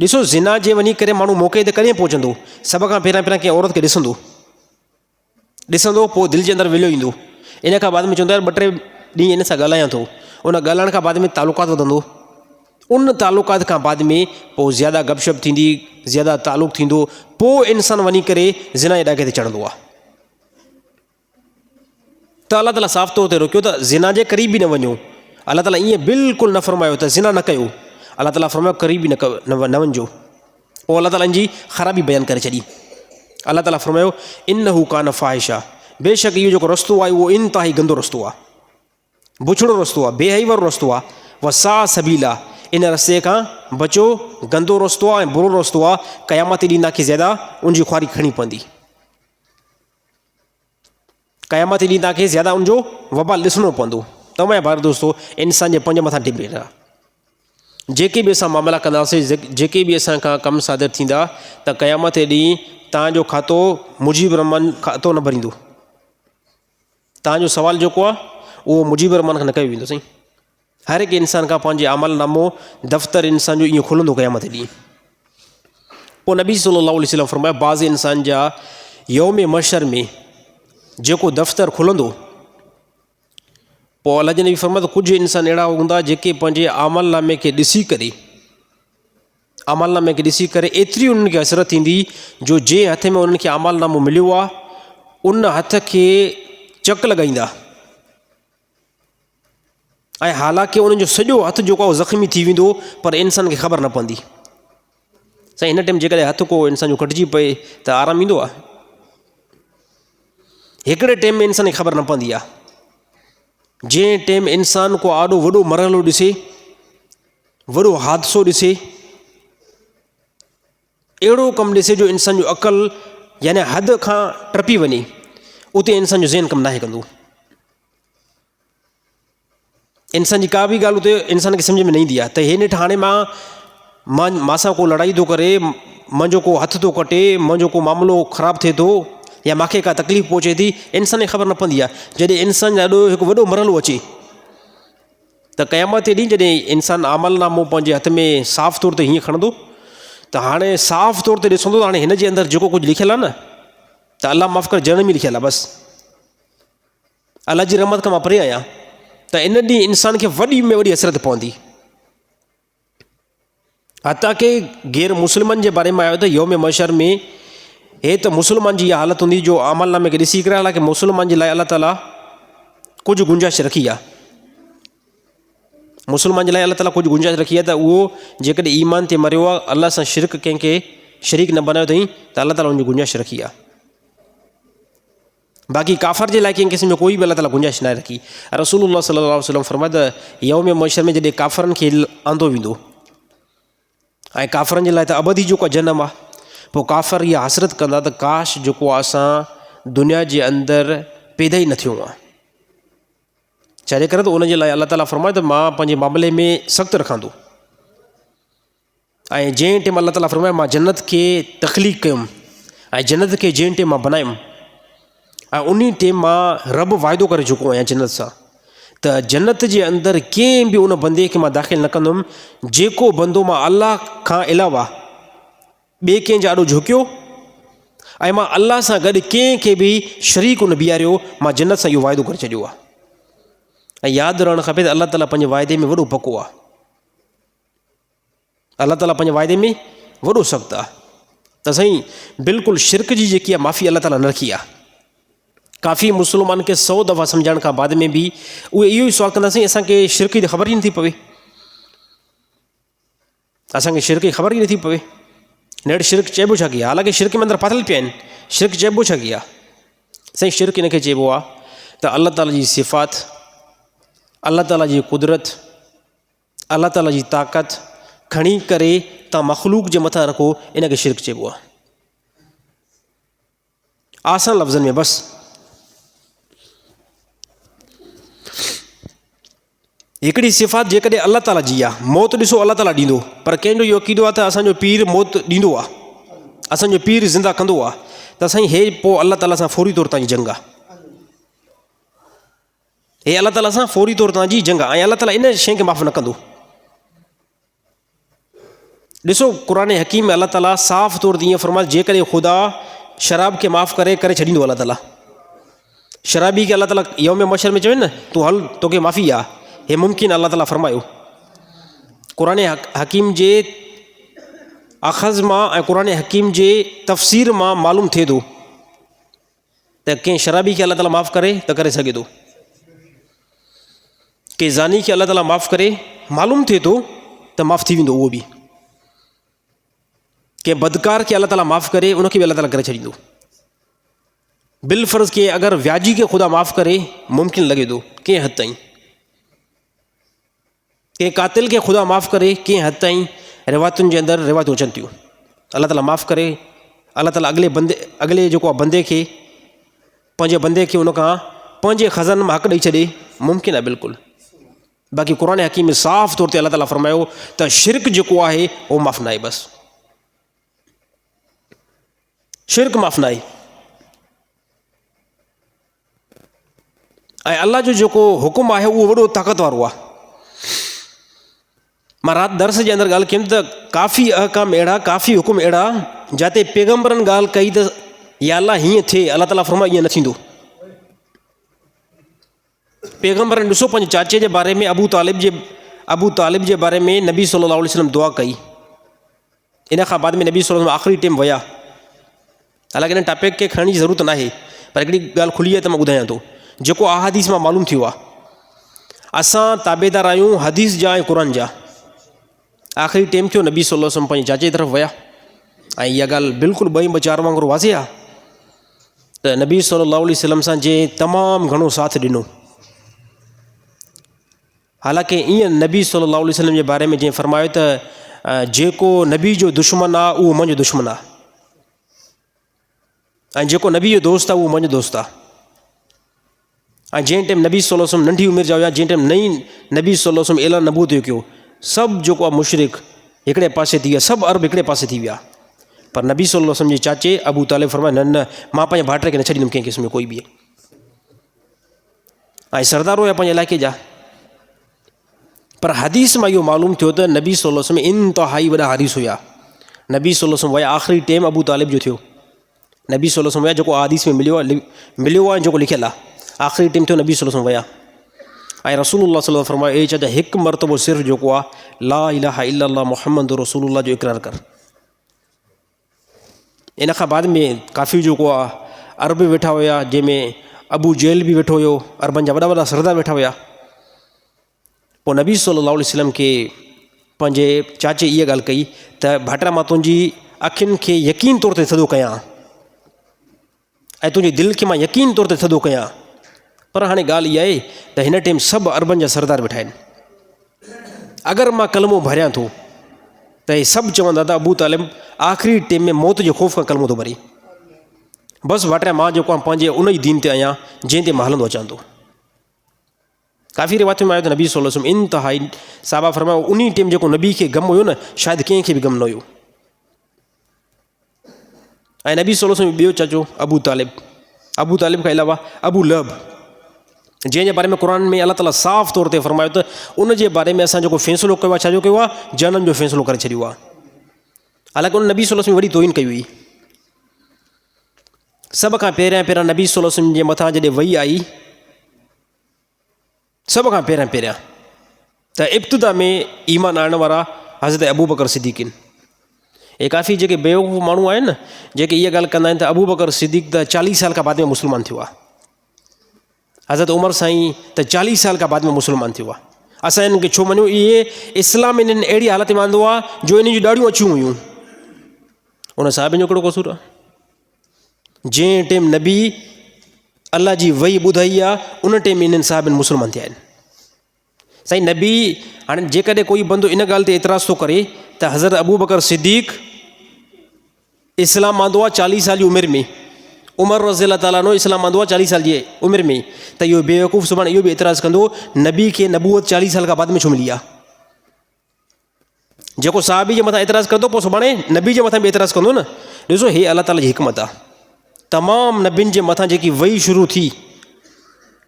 ॾिसो ज़िना जे वञी करे माण्हू मौक़े ते कॾहिं पहुचंदो? सभ खां पहिरियां कंहिं औरत खे ॾिसंदो पोइ दिलि जे अंदरि विलियो ईंदो। इन खां बाद में चवंदो यार 2-3 ॾींहं इन सां ॻाल्हायां थो। उन ॻाल्हाइण खां बाद में तालुकात वधंदो। उन तालुकात खां बाद में पोइ ज़्यादा गपशप थींदी, ज़्यादा तालुक़ थींदो, पोइ इंसानु वञी करे ज़िना जे ॾाके ते चढ़ंदो आहे। त अलाह ताला साफ़ तौर ते रोकियो त ज़िना जे क़रीब बि न वञो। अलाह ताला ईअं बिल्कुलु न फरमायो त ज़िना न कयो। अलाह ताला फरमायो क़रीब बि न वञिजो। पोइ अलाह ताला इन जी ख़राबी बयानु करे छॾी। अलाह ताला फरमायो इन्नहु कान फ़ाहिशा, बेशक इहो जेको रस्तो आहे उहो इंतिहाई गंदो रस्तो आहे, बुछड़ो रस्तो आहे, बेहई वारो रस्तो आहे। व साअ सबीला, इन रस्ते खां बचो, गंदो रस्तो आहे ऐं बुरो रस्तो आहे। क़यामत ॾींहुं तव्हांखे ज़्यादा उनजी ख़्वारी खणी पवंदी। क़यामत ॾींहुं तव्हांखे ज़्यादा उनजो वबाल ॾिसणो पवंदो। तमामु भार दोस्तो, इंसान जे पंज मथां डिपेंड आहे। जेके बि असां मामला कंदासीं, जेके बि असां खां कमु सादर थींदा, त क़यामत ॾींहुं तव्हांजो खातो मुजीबुर रहमान खातो न भरींदो। तव्हांजो सवालु जेको आहे उहो मुजीबुर रहमान खां न कयो वेंदो। साईं हर हिकु इंसान खां पंहिंजे अमलनामो दफ़्तर इंसान जो ईअं खुलंदो क़यामत ॾींहुं। पोइ नबी सल्लल्लाहु अलैहि वसल्लम फरमाया बाज़ इंसान जा यौम मशर में जेको दफ़्तर खुलंदो, पोइ अलाह जे नबी फरमायो त कुझु इंसान अहिड़ा हूंदा जेके पंहिंजे अमलनामे खे ॾिसी करे एतिरी उन्हनि खे हसरत थींदी जो जंहिं हथ में उन्हनि खे अमलनामो मिलियो आहे उन हथ खे चक लॻाईंदा, ऐं हालांकि उन्हनि जो सॼो हथु जेको आहे ज़ख़्मी थी वेंदो, पर इंसान खे ख़बर न पवंदी। साईं हिन टाइम जेकॾहिं हथु को इंसान जो कटिजी पए त आरामु ईंदो आहे? हिकिड़े टाइम में इंसान खे ख़बर न पवंदी आहे। जंहिं टाइम इंसान को आॾो वॾो मरहलो ॾिसे, वॾो हादिसो ॾिसे, अहिड़ो कमु ॾिसे जो इंसान जो अक़ल यानी हद खां टपी वञे, उते इंसान जो ज़हन कमु नाहे कंदो। इंसान जी का बि ॻाल्हि उते इंसान खे सम्झ में न ईंदी आहे त हे नेठि हाणे मां को लड़ाई थो करे, मुंहिंजो को हथु थो कटे, मुंहिंजो को मामिलो ख़राबु थिए थो या मूंखे का तकलीफ़ पहुचे थी, इंसान खे ख़बर न पवंदी आहे। जॾहिं इंसान ॾाढो हिकु वॾो मरहलो अचे त क़यामत ॾींहुं जॾहिं इंसानु अमलनामो पंहिंजे हथ में साफ़ तौर ते हीअं खणंदो त हाणे साफ़ तौर ते ॾिसंदो त हाणे हिन जे अंदरि जेको कुझु लिखियलु आहे न, त अलाह माफ़ कर जनम ई लिखियलु आहे, बसि अलाह जी रहमत खां मां परे आहियां। त इन ॾींहुं इंसान खे वॾी में वॾी हसरत पवंदी। हता की गैर मुस्लिमनि जे बारे में आयो त यौम मशर में हे त मुस्लमान जी इहा हालत हूंदी जो अमलनामे खे ॾिसी करे, हालांकि मुस्लमान जे लाइ अलाह ताला कुझु गुंजाइश रखी आहे। मुस्लमान जे लाइ अलाह ताला कुझु गुंजाइश रखी आहे त उहो जेकॾहिं ईमान ते मरियो आहे, अलाह सां शिरक कंहिंखे शरीक न बनायो अथई, त अलाह ताला उनजी गुंजाइश रखी आहे। बाक़ी काफ़र जे लाइ कंहिं क़िस्म जो कोई बि अलाह ताला गुंजाइश न रखी। रसूलुल्लाह सल्लल्लाहु अलैहि वसल्लम फरमायो त यौम मशर में जॾहिं काफ़रनि खे आंदो वेंदो, ऐं काफ़रनि जे लाइ त अबदी जेको आहे जनम आहे, पोइ काफ़र इहा हसरत कंदा त काश जेको आहे असां दुनिया जे अंदरि पैदा ई न थियो आहे। छाजे करे त उनजे लाइ अलाह ताला फरमायो त मां पंहिंजे मामले में सख़्तु रखां थो। ऐं जंहिं टाइम अलाह ताला फरमायो मां जन्नत खे तख़लीक़ कयुमि, ऐं जन्नत खे जंहिं टाइम मां बनायुमि, ऐं उन टाइम मां रब वाइदो करे चुको आहियां जन्नत सां, त जन्नत जे अंदरि कंहिं बि उन बंदे खे मां दाख़िल न कंदुमि जेको बंदो मां अलाह खां अलावा ॿिए कंहिं जाॾो झुकियो, ऐं मां अलाह सां गॾु कंहिंखे बि शरीक न बीहारियो, मां जन्नत सां इहो वाइदो करे छॾियो आहे। ऐं यादि रहणु खपे त अलाह ताला पंहिंजे वाइदे में वॾो पको आहे। अलाह ताला पंहिंजे वाइदे में वॾो सख़्तु आहे। त साईं बिल्कुलु शिरक जी जेकी आहे माफ़ी अलाह ताला न रखी आहे। काफ़ी मुस्लमान खे 100 दफ़ा सम्झाइण खां बाद में बि उहे इहो ई सुवालु कंदा, साईं असांखे शिरक जी ख़बर ई नथी पवे, असांखे शिरक जी ख़बर ई नथी पवे, नेठि शिरक चइबो छा की आहे? हालांकि शिरक में अंदरि फाथल पिया आहिनि, शिरक चइबो छा की आहे? साईं शिरक इनखे चइबो आहे त अलाह ताला जी सिफ़ात, अलाह ताला जी कुदरत, अलाह ताला जी ताक़त, खणी करे तव्हां मख़लूक जे मथां रखो, इन खे शिरक चइबो आहे। आसान लफ़्ज़नि में बसि। हिकिड़ी सिफ़ात जेकॾहिं अलाह ताला जी आहे, मौत ॾिसो अलाह ताला ॾींदो, पर कंहिंजो इहो अक़ीदो आहे त असांजो पीर मौत ॾींदो आहे, असांजो पीर ज़िंदा कंदो आहे, त साईं हे पोइ अलाह ताला सां फौरी तौर तव्हांजी जंग आहे, हे अलाह ताला सां फौरी तौर तव्हांजी जंग आहे, ऐं अलाह ताला इन शइ खे माफ़ु न कंदो। ॾिसो क़ुर हकीम में अलाह ताला साफ़ तौर ते ईअं फरमाए, जेकॾहिं ख़ुदा शराब खे माफ़ु करे छॾींदो अलाह ताला, शराबी खे अलाह ताला यौम मशर में चवे न तूं हल तोखे माफ़ी आहे, हे मुमकिन अलाह ताला फरमायो। क़ुर हकीम जे अख़ज़ मां ऐं क़ुर हकीम जे तफ़सीर मां मालूम थिए थो त कंहिं शराबी खे अलाह ताला माफ़ु करे त करे सघे थो, कंहिं ज़ानी खे अलाह ताला माफ़ु करे मालूम थिए थो त माफ़ु थी वेंदो उहो बि, कंहिं बदकार खे अलाह ताला माफ़ु करे उनखे बि अलाह ताला करे छॾींदो। बिलफ़र्ज़ कंहिं अगरि व्याजी खे ख़ुदा माफ़ु करे मुमकिन लॻे थो कंहिं हद ताईं, कंहिं क़ातिल खे ख़ुदा माफ़ु करे कंहिं हद ताईं रिवायतुनि जे अंदरि रिवायतूं अचनि थियूं, अलाह ताला माफ़ु करे, अलाह ताला अॻिले जेको आहे बंदे खे, पंहिंजे बंदे खे उन खां पंहिंजे ख़ज़ाननि मां हक़ ॾेई छॾे, मुमकिन आहे बिल्कुलु। बाक़ी क़ुर हकीम में साफ़ तौर ते अलाह ताला फरमायो त शिरक जेको आहे उहो माफ़ु न आहे, बसि शिरक माफ़ु न आहे। ऐं अलाह जो जेको हुकुम आहे उहो वॾो ताक़त वारो आहे। मां राति दर्स जे अंदरि ॻाल्हि कयमि त काफ़ी अहकाम अहिड़ा, काफ़ी हुकुम अहिड़ा जिते पैगम्बरनि ॻाल्हि कई त या अलाह हीअं थिए, अलाह ताला फरमाए ईअं न थींदो। पैगम्बरनि ॾिसो पंहिंजे चाचे जे बारे में अबू तालिब जे बारे में नबी सल्लल्लाहु अलैहि वसल्लम दुआ कई, इन खां बाद में नबी सल्लल्लाहु अलैहि वसल्लम आख़िरी टाइम विया। हालांकि इन टॉपिक खे खणण जी ज़रूरत न आहे, पर हिकिड़ी ॻाल्हि खुली आहे त मां ॿुधायां थो, जेको अहादीस मां मालूम थियो आहे, असां ताबेदार आहियूं हदीस जा ऐं क़ुर जा। आख़िरी टाइम थियो, नबी सल्लल्लाहु अलैहि वसल्लम पंहिंजे चाचे तरफ़ विया, ऐं इहा ॻाल्हि बिल्कुलु ॿई ॿचार वांगुरु वाज़े आहे त नबी सल्लल्लाहु अलैहि वसल्लम सां जंहिं तमामु घणो साथ ॾिनो। हालांकि ईअं नबी सल्लल्लाहु अलैहि वसल्लम जे बारे में जीअं फरमायो त जेको नबी जो दुश्मन आहे उहो मुंहिंजो दुश्मन आहे, ऐं जेको नबी जो दोस्त आहे उहो मुंहिंजो दोस्त आहे। ऐं जंहिं टाइम नबी सल्लल्लाहु अलैहि वसल्लम नंढी उमिरि जा हुया, जंहिं टाइम नई नबी सल्लल्लाहु अलैहि वसल्लम ऐलान नबूवत जो कयो, सभु जेको आहे मुशरिक हिकिड़े पासे थी विया, सभु अरब हिकिड़े पासे थी विया, पर नबी सल्लल्लाहु अलैहि वसल्लम जे चाचे अबू तालिब फरमाए न न मां पंहिंजे भाइटे खे न छॾींदुमि कंहिं क़िस्म जो कोई बि। ऐं सरदार हुया पंहिंजे इलाइक़े जा, पर हदीस मां इहो मालूम थियो त नबी सल्लल्लाहु अलैहि वसल्लम इंतिहाई वॾा हारिस हुया। नबी सल्लल्लाहु अलैहि वसल्लम विया, आख़िरी टाइम अबू तालिब जो थियो, नबी सल्लल्लाहु अलैहि वसल्लम विया, जेको हदीस में मिलियो आहे जेको लिखियलु आहे, आख़िरी टाइम थियो, नबी सल्लल्लाहु अलैहि वसल्लम विया, ऐं रसूलुल्लाह सल्लल्लाहु अलैहि वसल्लम फरमायो, चए त हिकु मरतबो सिर्फ़ु जेको आहे ला इलाहा इल्लल्लाह मुहम्मद रसूलुल्लाह जो इक़रार कर। इन खां बाद में काफ़ी जेको आहे अरब वेठा हुया, जंहिंमें अबू जेल बि वेठो हुयो, अरबनि जा वॾा वॾा सरदार वेठा हुया। पोइ नबी सल्लल्लाहु अलैहि वसल्लम खे पंहिंजे चाचे इहा ॻाल्हि कई त भाइटरा मां तुंहिंजी अखियुनि खे यकीन तौर ते थधो कयां ऐं तुंहिंजी दिलि खे मां यकीन तौर ते थधो कयां, पर हाणे ॻाल्हि इहा आहे त हिन टाइम सभु अरबनि जा सरदार वेठा आहिनि। अगरि मां कलमो भरियां थो त हे सभु चवंदा त अबू तालिब आख़िरी टाइम में मौत जे ख़ौफ़ खां कलमो थो भरे, बसि भाइटरा मां जेको आहे पंहिंजे उन ई दीन ते आहियां जंहिं ते मां हलंदो अचां थो। काफ़ी रिवायत में आयो त नबी सल्लल्लाहु अलैहि वसल्लम इंतिहाई साहबा फरमायो उन टाइम जेको नबी खे गमु हुयो न, शायदि कंहिंखे बि गमु न हुयो। ऐं नबी सल्लल्लाहु अलैहि वसल्लम ॿियो चाचो अबू तालिब खां अलावा अबू लहब, जंहिंजे बारे में क़ुर में अलाह ताला साफ़ तौर ते फरमायो त उन जे बारे में असां जेको फ़ैसिलो कयो आहे, छाजो कयो आहे, जनम जो फ़ैसिलो करे छॾियो आहे। हालांकि उन नबी सल्लल्लाहु अलैहि वसल्लम वॾी तौहीन कई हुई। सभ खां पहिरियां नबी सल्लल्लाहु अलैहि वसल्लम जे मथां जॾहिं वही आई, सभ खां पहिरियां त इब्तिदा में ईमान आणण वारा हज़रत अबू बकर सिद्दीक़ आहिनि। हे काफ़ी जेके बेवकूफ़ माण्हू आहिनि न, जेके इहा ॻाल्हि कंदा आहिनि त अबू बकर सिद्दीक़ त 40 साल खां बाद में मुस्लमान थियो आहे, हज़रत उमर साईं त 40 साल खां बाद में मुस्लमान थियो आहे। असां इन्हनि खे छो मञूं? इहे इस्लाम इन्हनि अहिड़ी हालत में आंदो आहे जो इन जूं ॾाढियूं अछियूं हुयूं। उन साहिबनि जो कहिड़ो कसूर आहे? जंहिं टाइम नबी अल्लाह जी वही ॿुधाई आहे उन टाइम इन्हनि साहिबनि मुस्लमान थिया आहिनि। साईं नबी हाणे जेकॾहिं कोई बंदो इन ॻाल्हि ते एतिराज़ थो करे त हज़रत अबू बकर सिद्दीक़ इस्लाम आंदो आहे 40 साल जी उमिरि में, उमर रज़ी अल्लाह ताला नो इस्लाम आंदो आहे 40 साल जी उमिरि में, त इहो बेवकूफ़ सुभाणे इहो बि एतिराज़ कंदो नबी खे नबूअत 40 साल खां बाद में छो मिली आहे। जेको साहबी जे मथां एतिराज़ कंदो पोइ सुभाणे नबी जे मथां बि एतिराज़ कंदो न। ॾिसो हे अल्लाह ताला जी हिकमत आहे। तमामु नबियुनि जे मथां जेकी वही शुरू थी,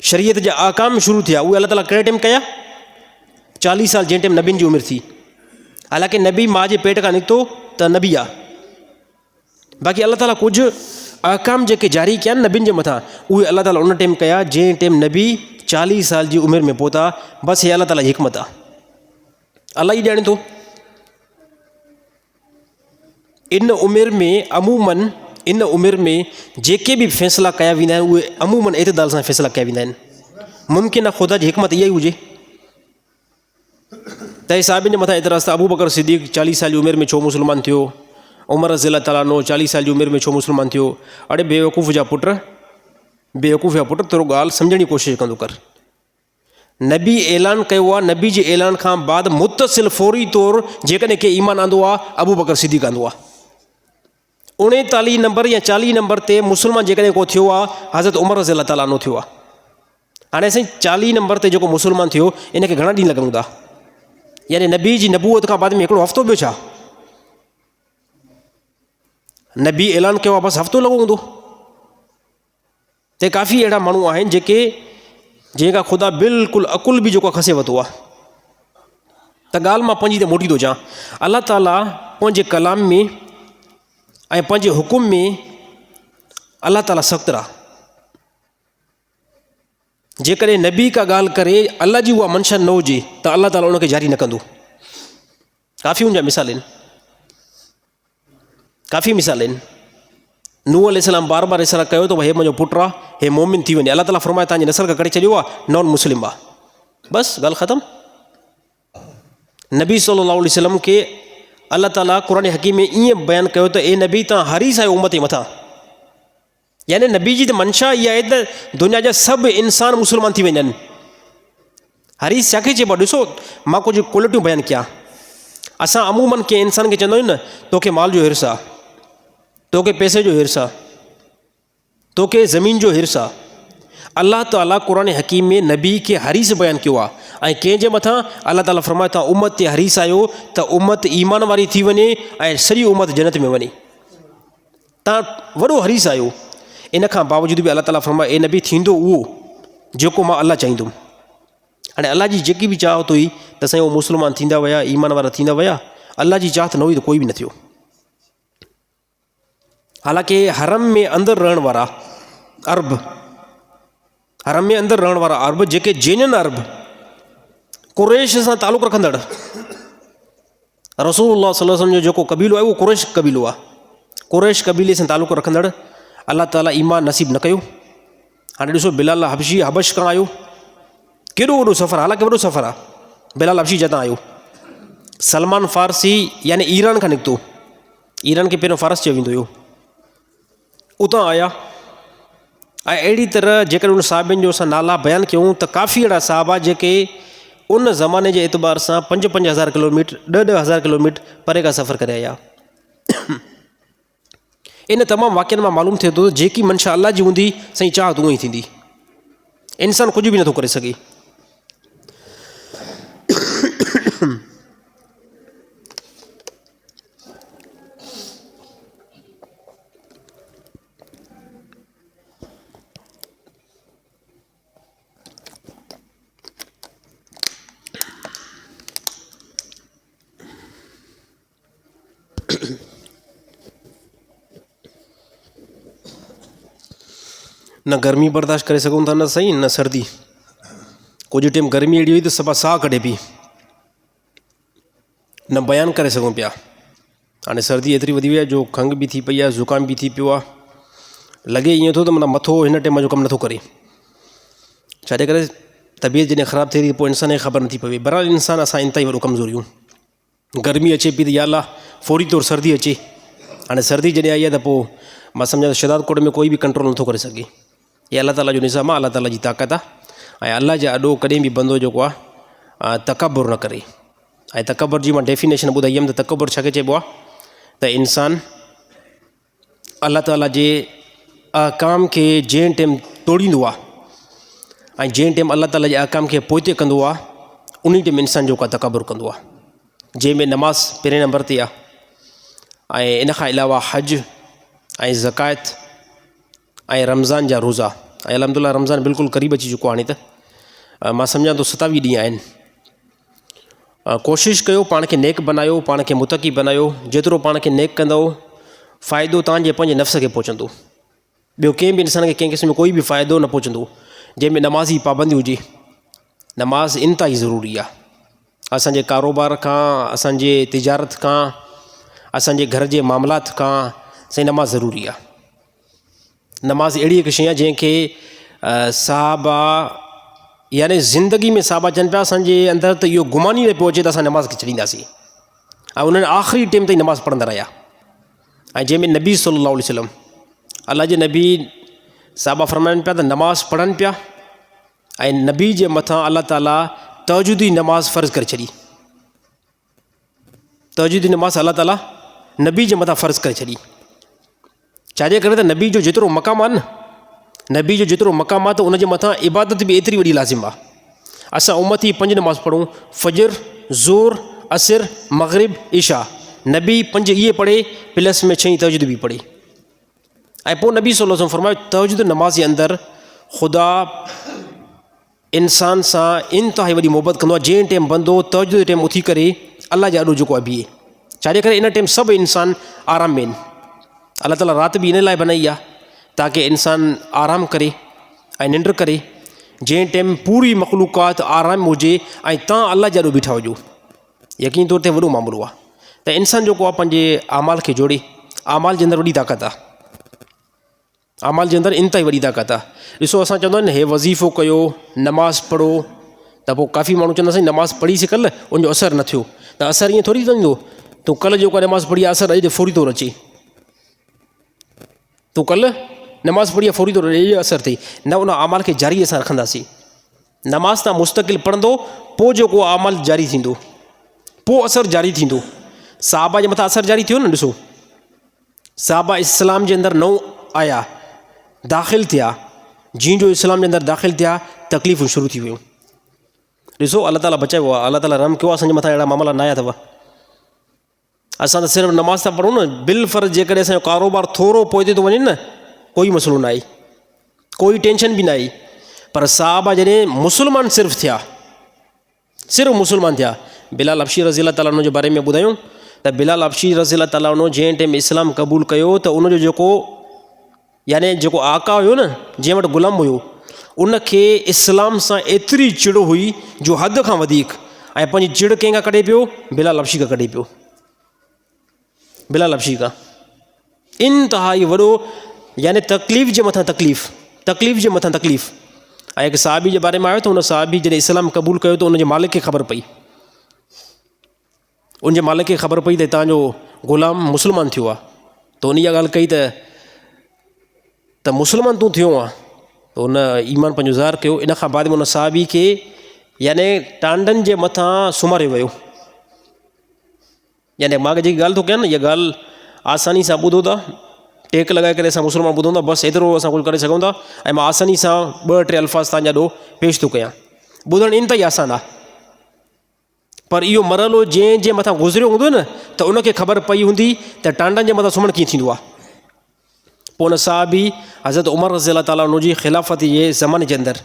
शरीयत जा आकाम शुरू थिया, उहे अल्लाह ताला कहिड़े टाइम कया? 40 साल जंहिं टाइम नबियुनि जी उमिरि थी। हालांकि नबी माउ जे पेट खां निकितो त नबी आहे, बाक़ी अल्लाह ताला कुझु अहकाम जेके जारी कया आहिनि नबियुनि जे मथां, उहे अल्लाह ताला उन टाइम कया जंहिं टाइम नबी 40 साल जी उमिरि में पहुता। बसि हे अल्लाह ताला जी हिकमत आहे। अल्लाह ई ॼाणे थो। इन उमिरि में अमूमन इन उमिरि में जेके बि फ़ैसिला कया वेंदा आहिनि उहे अमूमन एतदाल सां फ़ैसिला कया वेंदा आहिनि। मुमकिन आहे ख़ुदा जी हिकमत इहा ई हुजे। त साहिबनि जे मथां एतिराज़ त अबू बकर सिद्दीक़ 40 साल जी उमिरि में छो मुस्लमान थियो, उमर रज़ी अल्लाह ताला नो 40 साल जी उमिरि में छो मुस्लमान थियो। अड़े बेवकूफ़ जा पुट थोरो ॻाल्हि सम्झण जी कोशिशि कंदो कर। नबी ऐलान कयो आहे, नबी जे ऐलान खां बाद मुतसिल फौरी तौरु जेकॾहिं के ईमान आंदो आहे अबू बकर सिद्दीक़ आंदो आहे। 39 नंबर या 40 नंबर ते मुस्लमान जेकॾहिं को थियो आहे हज़रत उमर रज़ी अल्लाह ताला नो थियो आहे। हाणे साईं 40 नंबर ते जेको मुस्लमान थियो इनखे घणा ॾींहं लॻंदा? यानी नबी जी नबूअत खां बाद में हिकिड़ो हफ़्तो ॿियो छा? नबी ऐलान कयो आहे बसि हफ़्तो लॻो हूंदो। त काफ़ी अहिड़ा माण्हू आहिनि जंहिंखां ख़ुदा बिल्कुलु अकुल बि जेको खसे वरितो आहे। त ॻाल्हि मां पंहिंजी त मोटी थो चवां, अल्लाह ताला पंहिंजे कलाम में ऐं पंहिंजे हुकुम में अल्लाह ताला सख़्तु आहे। जेकॾहिं नबी का ॻाल्हि करे अल्लाह जी उहा मंशा न हुजे त अल्लाह ताला उनखे जारी न कंदो। काफ़ी उनजा मिसाल आहिनि, काफ़ी मिसाल आहिनि। नूह अलैहिस्सलाम बार बार इशारा कयो त हे मुंहिंजो पुटु आहे, हे मोमिन थी वञे। अल्लाह ताला फरमाए तव्हांजे नसल खां करे छॾियो आहे, नॉन मुस्लिम आहे। बसि ॻाल्हि ख़तमु। नबी सल्लल्लाहु अलैहि वसल्लम खे अल्लाह ताला क़ुरान हकीम में ईअं बयानु कयो त ए नबी तव्हां हरीस आहियो उम्मत जे मथां। यानी नबी जी त मंशा इहा आहे त दुनिया जा सभु इंसान मुस्लमान थी वञनि। हरीस छाखे चइबो आहे? ॾिसो मां कुझु क्वालिटियूं बयानु कया। असां अमूमन कंहिं इंसान खे चवंदा आहियूं न तोखे माल जो हिर्स आहे, तोखे पैसे जो हिर्स आहे, तोखे ज़मीन जो हिर्स आहे। अल्लाह ताला क़ुरान हकीम में नबी खे हरीस बयानु कयो आहे ऐं कंहिंजे मथां अल्लाह ताला फरमाए तव्हां उम्मत ते हरीस आहियो त उम्मत ईमान वारी थी वञे ऐं सॼी उम्मत जन्नत में वञे। तव्हां वॾो हरीस आहियो। इन खां बावजूद बि अल्लाह ताला फरमाए ए नबी थींदो उहो जेको मां अल्लाह चाहींदुमि। हाणे अल्लाह जी जेकी बि चाहत हुई त साईं उहो मुस्लमान थींदा विया, ईमान वारा थींदा विया। अल्लाह जी चाहत न हुई त कोई बि न थियो। हालांकि हरम में अंदरि रहण वारा अरब, हरम में अंदरि रहण वारा अरब जेके जेनन अरब कुरैश सां तालुक़ु रखंदड़, रसूलुल्लाह सल्लल्लाहु अलैहि वसल्लम जो जेको कबीलो आहे उहो कुरैश कबीलो आहे। कुरैश कबीले सां तालुक़ु रखंदड़ अल्लाह ताला ईमान नसीब न कयो। हाणे ॾिसो बिलाल हबशी हबश खां आयो, केॾो वॾो सफ़र, हालांकि वॾो सफ़र आहे। बिलाल हबशी जतां आयो। सलमान फारसी यानी ईरान खां निकितो, ईरान खे पहिरियों फारस चयो वेंदो हुयो, उतां आया। ऐं अहिड़ी तरह जेकॾहिं उन साहिबनि जो असां नाला बयानु कयूं त काफ़ी अहिड़ा साहिबा जेके उन ज़माने जे एतबार सां 5-5 हज़ार किलोमीटर 10-10 हज़ार किलोमीटर परे खां सफ़र करे आया। इन तमामु वाक़िअनि मां मालूम थिए थो जेकी मंशा अल्लाह जी हूंदी साईं चाहत उहा ई थींदी। इंसानु कुझु बि नथो करे सघे। न गर्मी बर्दाश्त करे सघूं था न साईं न सर्दी। कुझु टाइम गर्मी अहिड़ी हुई त सफ़ा साह कढे पई, न बयानु करे सघूं पिया। हाणे सर्दी एतिरी वधी वई आहे जो खंघि बि थी पई आहे, ज़ुकाम बि थी पियो आहे। लॻे ईअं थो त माना मथो हिन टाइम जो कमु नथो करे। छाजे करे तबियत जॾहिं ख़राबु थिए थी पोइ इंसान खे ख़बर नथी पवे। बहरहाल इंसान असां इंतिहाई वॾो कमज़ोरियूं। गर्मी अचे पई त या अल्लाह फौरी तौरु सर्दी अचे। हाणे सर्दी जॾहिं आई आहे त पोइ मां सम्झां शहदाद कोट में कोई बि कंट्रोल नथो करे सघे। इहा अल्लाह ताला जो निज़ाम आहे, अल्लाह ताला जी ताक़त आहे। ऐं अल्लाह जे अॾो कॾहिं बि बंदो जेको आहे तकबुर न करे। ऐं तकबुर जी मां डेफिनेशन ॿुधाई हुयमि त तकबुर छाखे चइबो आहे त इंसानु अल्लाह ताला जे अहकाम खे जंहिं टाइम तोड़ींदो आहे ऐं जंहिं टाइम अल्लाह ताला जे अहकाम खे पोइते कंदो आहे उन टाइम इंसानु जेको आहे तकबुर कंदो आहे, जंहिंमें नमाज़ पहिरें नंबर ते आहे ऐं इन खां अलावा हज ऐं ज़कात ऐं रमज़ान जा रोज़ा। ऐं अलहमदुलिल्लाह रमज़ान बिल्कुलु क़रीब अची चुको आहे। हाणे त मां सम्झां थो 27 ॾींहं आहिनि। कोशिशि कयो पाण खे नेक बनायो, पाण खे मुतक़ी बनायो। जेतिरो पाण खे नेक कंदव फ़ाइदो तव्हांजे पंहिंजे नफ़्स खे पहुचंदो। ॿियो कंहिं बि इंसान खे कंहिं क़िस्म जो कोई बि फ़ाइदो न पहुचंदो। जंहिंमें नमाज़ी पाबंदी हुजे, नमाज़ इंतिहाई ज़रूरी आहे। असांजे कारोबार खां, असांजे तिजारत खां, असांजे घर जे मामलात खां साईं नमाज़ ज़रूरी आहे। नमाज़ अहिड़ी हिकु शइ आहे जंहिंखे साहबा यानी ज़िंदगी में साहबा चवनि पिया असांजे अंदरि त इहो गुमान ई न पियो अचे त असां नमाज़ खे छॾींदासीं। ऐं उन्हनि आख़िरी टाइम ताईं नमाज़ पढ़ंदा रहिया। ऐं जंहिंमें नबी सल्लल्लाहु अलैहि वसल्लम अल्लाह जे नबी साहबा फरमाइनि पिया त नमाज़ पढ़नि पिया ऐं नबी जे मथां अल्लाह ताला तहज्जुदी नमाज़ फ़र्ज़ु करे छॾी। तहज्जुदी नमाज़ अल्लाह ताला नबी जे मथां फ़र्ज़ु करे छॾी। छाजे करे त नबी जो जेतिरो मक़ाम आहे न, नबी जो जेतिरो मक़ाम आहे त उनजे मथां इबादत बि एतिरी वॾी लाज़िम आहे। असां उम्मती 5 नमाज़ पढ़ूं, फजर, ज़ोर, असर, मग़रिब, इशा। नबी 5 इहे पढ़े प्लस में 6 तहज्जुद बि पढ़े। ऐं पोइ नबी सल्लल्लाहु अलैहि वसल्लम फरमायो तहज्जुद नमाज़ जे अंदरि ख़ुदा इंसान सां इंतिहाई वॾी मोहबत कंदो आहे। जंहिं टाइम बंदो तहज्जुद जे टाइम उथी करे अल्लाह जे आॾो जेको आहे बीहे। छाजे करे इन टाइम सभु इंसान आराम में आहिनि। अल्लाह ताला राति बि इन लाइ बनाई आहे ताकी इंसान आराम करे ऐं निंड करे। जंहिं टाइम पूरी मख़लूक़ात आराम हुजे ऐं तव्हां अल्लाह जे आॾो बीठा हुजो, यकीन तौर ते वॾो मामिलो आहे। त इंसान जेको आहे पंहिंजे आमाल खे जोड़े। आमाल जे अंदरि वॾी ताक़त आहे। आमाल जे अंदरि इंतिहाई वॾी ताक़त आहे। ॾिसो असां चवंदा आहिनि हे वज़ीफ़ो कयो, नमाज़ पढ़ो, त पोइ काफ़ी माण्हू चवंदा साईं नमाज़ पढ़ीसीं कल्ह उनजो असरु न थियो। त असरु ईअं थोरी थींदो तूं कल्ह जेको आहे नमाज़ पढ़ी आहे असरु अॼु फौरी तौरु अचे। तूं कल्ह नमाज़ पढ़ी आहे फौरी तौरु अॼु असरु थिए न। उन आमाल खे जारी असां रखंदासीं। नमाज़ तव्हां मुस्तक़िल पढ़ंदो पोइ जेको आमाल जारी थींदो, पोइ असरु जारी थींदो। साहबा जे मथां असरु जारी थियो न। ॾिसो साहबा इस्लाम जे अंदरि नओं आया, दाख़िल थिया, जीअं जो इस्लाम जे अंदरि दाख़िल थिया तकलीफ़ूं शुरू थी वियूं। ॾिसो अल्लाह ताला बचायो आहे, अल्लाह ताला रहम कयो आहे, असांजे मथां अहिड़ा मामला न आया अथव। असां त सिर्फ़ु नमाज़ था पढ़ूं न, बिल फ़र्ज़ जेकॾहिं असांजो कारोबार थोरो पोइ थो वञे न कोई मसइलो न आहे, कोई टेंशन बि न आहे। पर साहबा जॾहिं मुस्लमान सिर्फ़ु थिया, सिर्फ़ु मुस्लमान थिया, बिलाल हबशी रज़ी अल्लाह ताला जे बारे में ॿुधायूं त बिलाल हबशी रज़ी अल्लाह ताला जंहिं टाइम इस्लाम क़बूल कयो त उनजो जेको यानी जेको आका हुयो न, जंहिं वटि ग़ुलाम हुयो, उनखे इस्लाम सां एतिरी चिड़ हुई जो हद खां वधीक। ऐं पंहिंजी चिड़ कंहिंखां कढे पियो? बिलाल हबशी खां कढे पियो। बिलाल हबशी खां इंतिहाई वॾो यानी तकलीफ़ जे मथां तकलीफ़, तकलीफ़ जे मथां तकलीफ़। ऐं हिकु साहबी जे बारे में आयो त हुन साहबी जॾहिं इस्लाम क़बूल कयो त उनजे मालिक खे ख़बर पई, उनजे मालिक खे ख़बर पई त तव्हांजो ग़ुलाम मुस्लमान थियो आहे। त उन इहा ॻाल्हि कई त मुस्लमान तूं थियो आहे। त हुन ईमान पंहिंजो ज़ाहिर कयो। इन खां बाद में हुन साहबी खे यानी टांडनि जे मथां सुम्हारियो वियो। यानी मां जेकी ॻाल्हि थो कयां न, इहा ॻाल्हि आसानी सां ॿुधो था, टेक लॻाए करे असां मुस्लमान ॿुधूं था, बसि एतिरो असां कुझु करे सघूं था। ऐं मां आसानी सां 2-3 अल्फाज़ तव्हांजे ॾाढो पेश थो कयां। ॿुधणु इंतिहाई आसानु आहे, पर इहो मरहलो जंहिं मथां गुज़रियो हूंदो न त उनखे ख़बर पई हूंदी त टांडनि जे मथां सुम्हणु कीअं थींदो आहे। पोइ हुन साहबी हज़रत उमर रज़ी अल्लाह ताला जे ख़िलाफ़त जे ज़माने जे अंदरि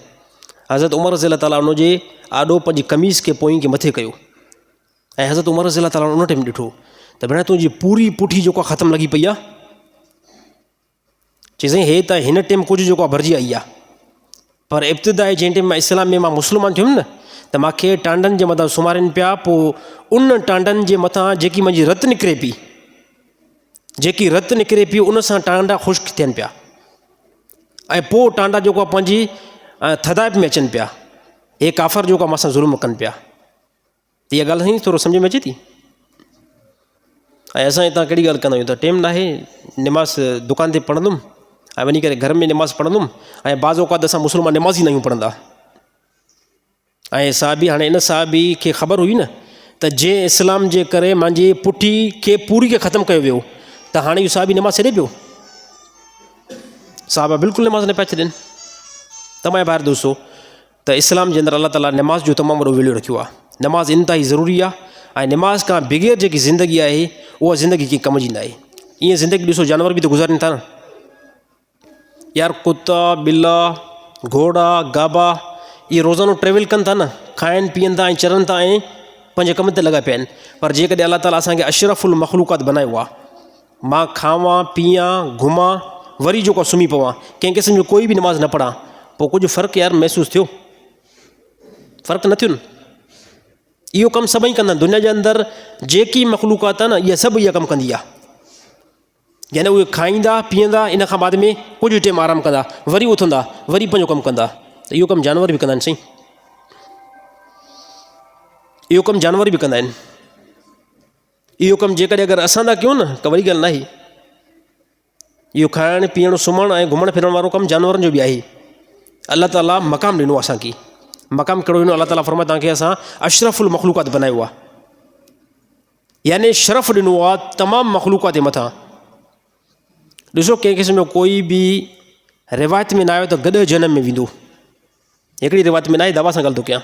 हज़रत उमर रज़ी अल्लाह ताला जे आॾो पंहिंजी कमीज़ खे पोइ खे मथे कयो। ऐं हज़रत उमर रज़ी अल्लाह ताला उन टाइम ॾिठो त भेण तुंहिंजी पूरी पुठी जेको आहे ख़तमु लॻी पई आहे। चई साईं हे त हिन टाइम कुझु जेको आहे भरिजी आई आहे, पर इब्तिदाई जंहिं टाइम मां इस्लाम में मां मुस्लमान थियुमि न त मूंखे टांडनि जे मथां सुम्हारिनि पिया। पोइ उन टांडनि जे मथां जेकी मुंहिंजी रत निकिरे पई, जेकी रत निकिरे पई उन सां टांडा ख़ुश्क थियनि पिया। ऐं पोइ टांडा जेको आहे पंहिंजी थधाइप में अचनि पिया। हे काफ़र जेको आहे मूंसां ज़ुल्म कनि पिया। त इहा ॻाल्हि साईं थोरो सम्झ में अचे थी। ऐं असां हितां कहिड़ी ॻाल्हि कंदा आहियूं त टाइम न आहे, निमाज़ दुकान ते पढ़ंदुमि ऐं वञी करे घर में निमाज़ पढ़ंदुमि। ऐं बाज़ औक़ात असां मुस्लमान निमाज़ ई न आहियूं पढ़ंदा। ऐं साहबी हाणे इन साहबी खे ख़बर हुई न त जंहिं इस्लाम जे करे मुंहिंजी पुठी खे पूरी खे ख़तमु कयो वियो त हाणे इहो साहबी नमाज़ छॾे पियो। साहबा बिल्कुलु नमाज़ न पिया छॾनि। तमामु भाइर दोस्तो त इस्लाम जे अंदरि अलाह ताला नमाज़ जो तमामु वॾो वैल्यू रखियो आहे। नमाज़ इंतिहाई ज़रूरी आहे ऐं नमाज़ खां बग़ैर जेकी ज़िंदगी आहे उहा ज़िंदगी कंहिं कम जी न आहे। ईअं ज़िंदगी ॾिसो जानवर बि त गुज़ारनि था न यार, कुता ॿिला घोड़ा गाबा इहे रोज़ानो ट्रेवल कनि था न, खाइनि पीअनि था ऐं चरनि था ऐं पंहिंजे कम ते लॻा पिया आहिनि। पर जेकॾहिं अलाह ताला असांखे अशरफुल मख़लूक़ात बनायो आहे, मां खावां पीआं घुमां वरी जेको सुम्ही पवां, कंहिं क़िस्म जो कोई बि नमाज़ न पढ़ां, पोइ कुझु फ़र्क़ु यार महसूसु थियो? फ़र्क़ु न थियो न। इहो कमु सभई कंदा आहिनि। दुनिया जे अंदरि जेकी मख़लूक़ात आहे न इहा सभु इहा कमु कंदी आहे। यानी उहे खाईंदा पीअंदा, इन खां बाद में कुझु टाइम आराम कंदा, वरी उथंदा, वरी पंहिंजो कमु कंदा। त इहो कमु जानवर बि कंदा आहिनि साईं, इहो कमु जानवर बि कंदा आहिनि। इहो कमु जेकॾहिं अगरि असां था कयूं न त वरी ॻाल्हि न आहे। इहो खाइणु पीअणु सुम्हणु ऐं घुमणु फिरण वारो कमु जानवरनि जो बि आहे। अलाह ताला मक़ाम ॾिनो असांखे। मक़ाम कहिड़ो ॾिनो? अलाह ताला फरमाए तव्हांखे असां अशरफुल मख़लूक़ात बनायो आहे, यानी शरफ़ ॾिनो आहे तमामु मख़लूक़ात जे मथां। ॾिसो कंहिं क़िस्म जो कोई बि रिवायत में न आयो त गॾु जनम में वेंदो। हिकिड़ी रिवायत में न आहे, दवा सां ॻाल्हि थो कयां।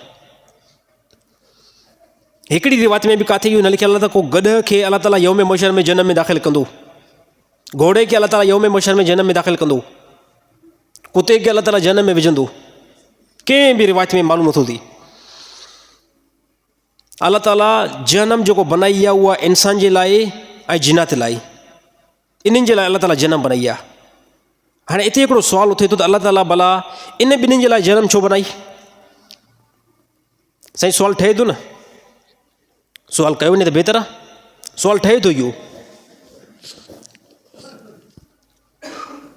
हिकिड़ी रिवायत में बि किथे इहो न लिखियलु आहे त को गॾु खे अलाह ताला यौम मशर में जनम में दाख़िल कंदो, घोड़े खे अलाह ताला यौम मशर में जनम में दाख़िल कंदो, कुते खे अलाह ताला जनम में विझंदो। कंहिं बि रिवायत में मालूम नथो थिए। अलाह ताला जनम जेको बनाई आहे उहा इंसान जे लाइ ऐं जिनात लाइ, इन्हनि जे लाइ अलाह ताला जनम बनाई आहे। हाणे हिते हिकिड़ो सुवालु उथे थो त अलाह ताला भला इन ॿिन्हिनि जे लाइ जनम छो बनाई? साईं सुवालु ठहे थो न, सुवालु कयो वञे त बहितर आहे। सुवालु ठहे थो इहो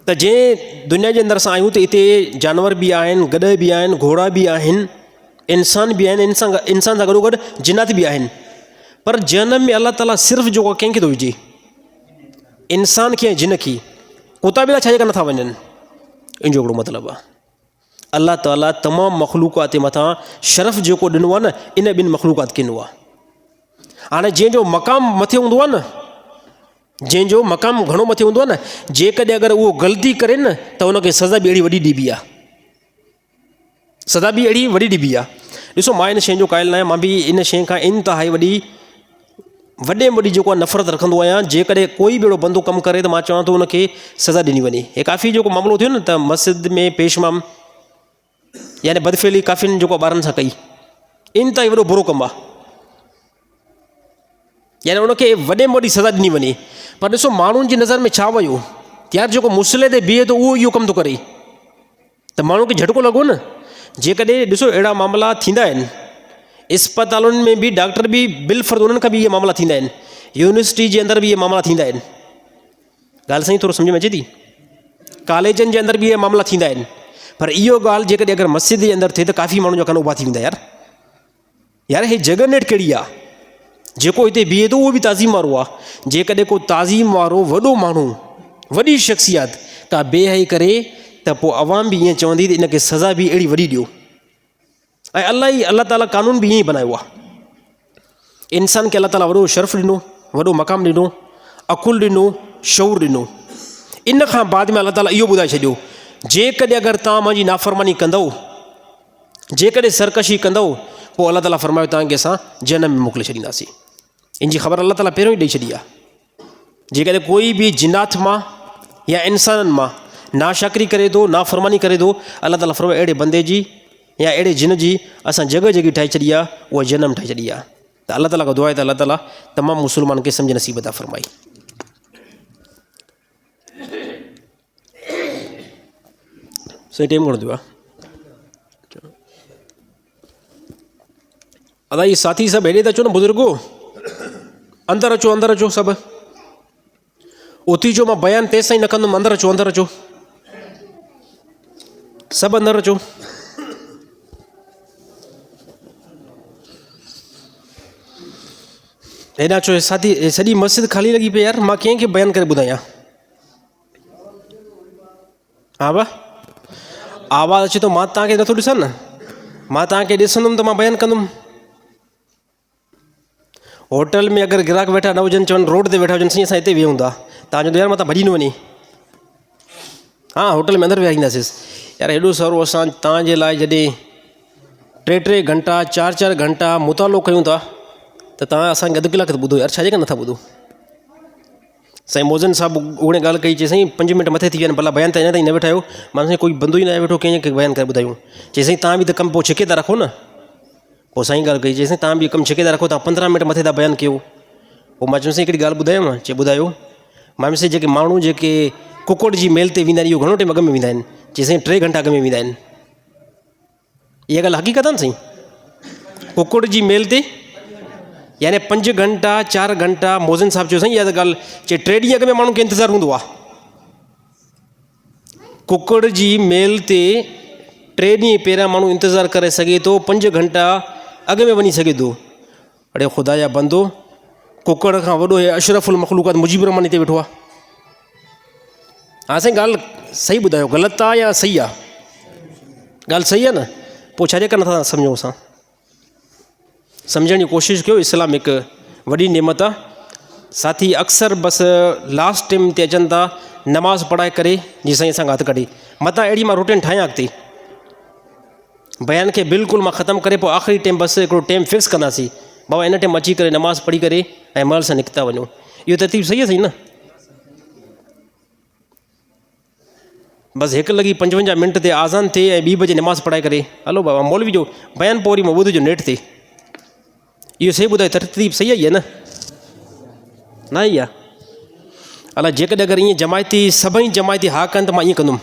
त जंहिं दुनिया जे अंदरि असां आहियूं त हिते जानवर बि आहिनि, गॾ बि आहिनि, घोड़ा बि आहिनि, इंसान बि आहिनि, इंसान सां गॾोगॾु जिनात बि आहिनि। पर जनम में अलाह ताला सिर्फ़ु जेको कंहिंखे थो विझे, इंसान खे ऐं जिन खे। कुता ॿिला छा जे नथा वञनि, इन जो हिकिड़ो मतिलबु आहे। अलाह ताला तमामु मख़लूक़ात जे मथां शरफ़ जेको ॾिनो आहे न, इन ॿिनि मख़लूक़ात खे ॾिनो आहे। हाणे जंहिंजो मक़ाम मथे हूंदो आहे न, जंहिंजो मक़ाम घणो मथे हूंदो आहे न, जेकॾहिं अगरि उहो ग़लती करे न त उनखे सज़ा बि अहिड़ी वॾी ॾिबी आहे, सज़ा बि अहिड़ी वॾी ॾिबी आहे। ॾिसो मां इन शइ जो क़ाइल न आहियां, मां बि इन शइ खां इंतिहाई वॾे में वॾी जेको आहे नफ़रत रखंदो आहियां। जेकॾहिं कोई बि अहिड़ो बंदो कमु करे त मां चवां थो उनखे सज़ा ॾिनी वञे। हे काफ़ी जेको मामिलो थियो न त मस्जिद में पेशमाम यानी बदफ़ेली काफ़ियुनि जेको ॿारनि सां कई, इंतिहाई वॾो बुरो कमु आहे, यानी उनखे वॾे में वॾी सज़ा ॾिनी वञे। पर ॾिसो माण्हुनि जी नज़र में छा वियो, यार जेको मुसले ते बीहे थो उहो इहो कमु थो करे त माण्हू खे झटको लॻो न। जेकॾहिं ॾिसो अहिड़ा मामला थींदा आहिनि, इस्पतालुनि में बि डॉक्टर बि बिलफ़र्ज़ उन्हनि खां बि इहे मामला थींदा आहिनि, यूनिवर्सिटी जे अंदरि बि इहे मामला थींदा आहिनि। ॻाल्हि साईं थोरो सम्झ में अचे थी? कॉलेजनि जे अंदरि बि इहे मामला थींदा आहिनि। पर इहो ॻाल्हि जेकॾहिं अगरि मस्जिद जे अंदरि थिए त काफ़ी माण्हू जा कन उभा थी वेंदा। यार हे जॻह नेट कहिड़ी आहे? जेको हिते बीहे थो उहो बि ताज़ीम वारो आहे। जेकॾहिं को ताज़ीम वारो वॾो माण्हू, वॾी शख़्सियत का बेहई करे त पोइ अवाम बि ईअं चवंदी त इनखे सज़ा बि अहिड़ी वॾी ॾियो। ऐं अलाह ताला कानून बि ईअं ई बनायो आहे। इंसान खे अलाह ताला वॾो शर्फ़ ॾिनो, वॾो मक़ाम ॾिनो, अक़ुलु ॾिनो, शऊर ॾिनो। इन खां बाद में अलाह ताला इहो ॿुधाए छॾियो, जेकॾहिं अगरि तव्हां मुंहिंजी नाफ़रमानी कंदव, जेकॾहिं सरकशी कंदव, पोइ अलाह ताला फरमायो तव्हांखे असां जनम में मोकिले छॾींदासीं। इन जी ख़बर अलाह ताला पहिरियों ई ॾेई छॾी आहे। जेकॾहिं कोई बि जिनात मां या इंसाननि मां नाशाकरी करे थो, नाफ़रमानी करे थो, अलाह ताला फरमायो अहिड़े बंदे जी या अहिड़े जिन जी असां जॻह जॻह ठाहे छॾी आहे, उहा जनम ठाहे छॾी आहे। त अलाह ताला खां दुआ आहे त अलाह ताला तमामु मुस्लमान खे सम्झ नसीब अता फरमाई। सही टाइम घणो थियो आहे? अदा ये साथी सभु हेॾे त अचो न बुज़ुर्गो, अंदरि अचो, अंदरि अचो सभु। उथी जो मां बयानु तेसि ताईं न कंदुमि, अंदरि अचो, अंदरि अचो, सभु अंदरि अचो। हेॾा अचो, साथी सॼी मस्जिद ख़ाली लॻी पई यार, मां कंहिंखे बयानु करे ॿुधायां? हा बा आवाज़ु अचे थो, मां तव्हांखे नथो ॾिसां न, मां तव्हांखे ॾिसंदुमि त मां बयानु कंदुमि। होटल में अगरि ग्राहक वेठा न हुजनि, चवनि रोड ते वेठा हुजनि, साईं असां हिते वेहूं था, तव्हांजो त यार मथां भॼी न वञे। हा, होटल में अंदरि विहारींदासीं। यार हेॾो सारो असां तव्हांजे लाइ जॾहिं 3-3 घंटा 4-4 घंटा मुतालो कयूं था, त तव्हां असांखे अधु कलाक त ॿुधो यार, छाजे करे नथा ॿुधो? साईं मोज़न साहिबु उहे ॻाल्हि कई, चई साईं 5 मिंट मथे थी विया आहिनि, भला बयान त अञा ताईं न वेठा आहियो। मां साईं कोई बंदो ई न आहे वेठो कंहिंखे बयानु करे ॿुधायूं। चई साईं तव्हां बि त कमु पोइ छिके था रखो न। पोइ साईं ॻाल्हि कई, चई साईं तव्हां बि कमु छिके था रखो, तव्हां 15 मिंट मथे था बयानु कयो। पोइ मां चयो साईं हिकिड़ी ॻाल्हि ॿुधायांव? चई ॿुधायो। मां साईं जेके माण्हू जेके कुकड़ जी मेल ते वेंदा आहिनि, इहो घणो टाइम अॻु में वेंदा आहिनि? चई साईं 3 घंटा अॻु में वेंदा आहिनि। इहा ॻाल्हि हक़ीक़त आहे न साईं? कुकड़ जी मेल ते यानी 5 घंटा 4 घंटा। मोज़न साहिबु चयो साईं इहा त ॻाल्हि, चए 3 ॾींहं अॻु में माण्हुनि खे इंतज़ारु हूंदो आहे। कुकड़ जी मेल ते 3 ॾींहं पहिरियां माण्हू इंतज़ारु करे सघे थो, 5 घंटा अॻु में वञी सघे थो। अड़े ख़ुदा जा बंदो, कुकड़ खां वॾो हे अशरफुल मख़लूक़ात मुजीबुर रहमान हिते वेठो आहे। हा साईं, ॻाल्हि सही ॿुधायो, ग़लति आहे या सही आहे? ॻाल्हि सही आहे न? पोइ छाजे करे नथा सम्झूं? असां सम्झण जी कोशिशि कयो। इस्लाम हिकु वॾी नेमत आहे। साथी अक्सर बसि लास्ट टाइम ते अचनि था, नमाज़ पढ़ाए करे जीअं साईं असांखां हथु कढे मथां। अहिड़ी मां रूटीन ठाहियां अॻिते, बयान खे बिल्कुलु मां ख़तमु करे पोइ आख़िरी टाइम बसि हिकिड़ो टाइम फिक्स कंदासीं, बाबा इन टाइम अची करे नमाज़ पढ़ी करे ऐं महल सां निकिता वञो। इहो तरतीब सही आहे साईं न? बसि 1:55 मिंट ते आज़ान थिए ऐं 2 बजे नमाज़ पढ़ाए करे हलो बाबा मौलवी जो बयानु पोइ वरी मां ॿुधिजो नेट ते। इहो सही ॿुधायो, तरतीब सही आहे न? न ई आहे? अलाए जेकॾहिं अगरि ईअं जमायती सभई जमायती हा कनि त मां ईअं कंदुमि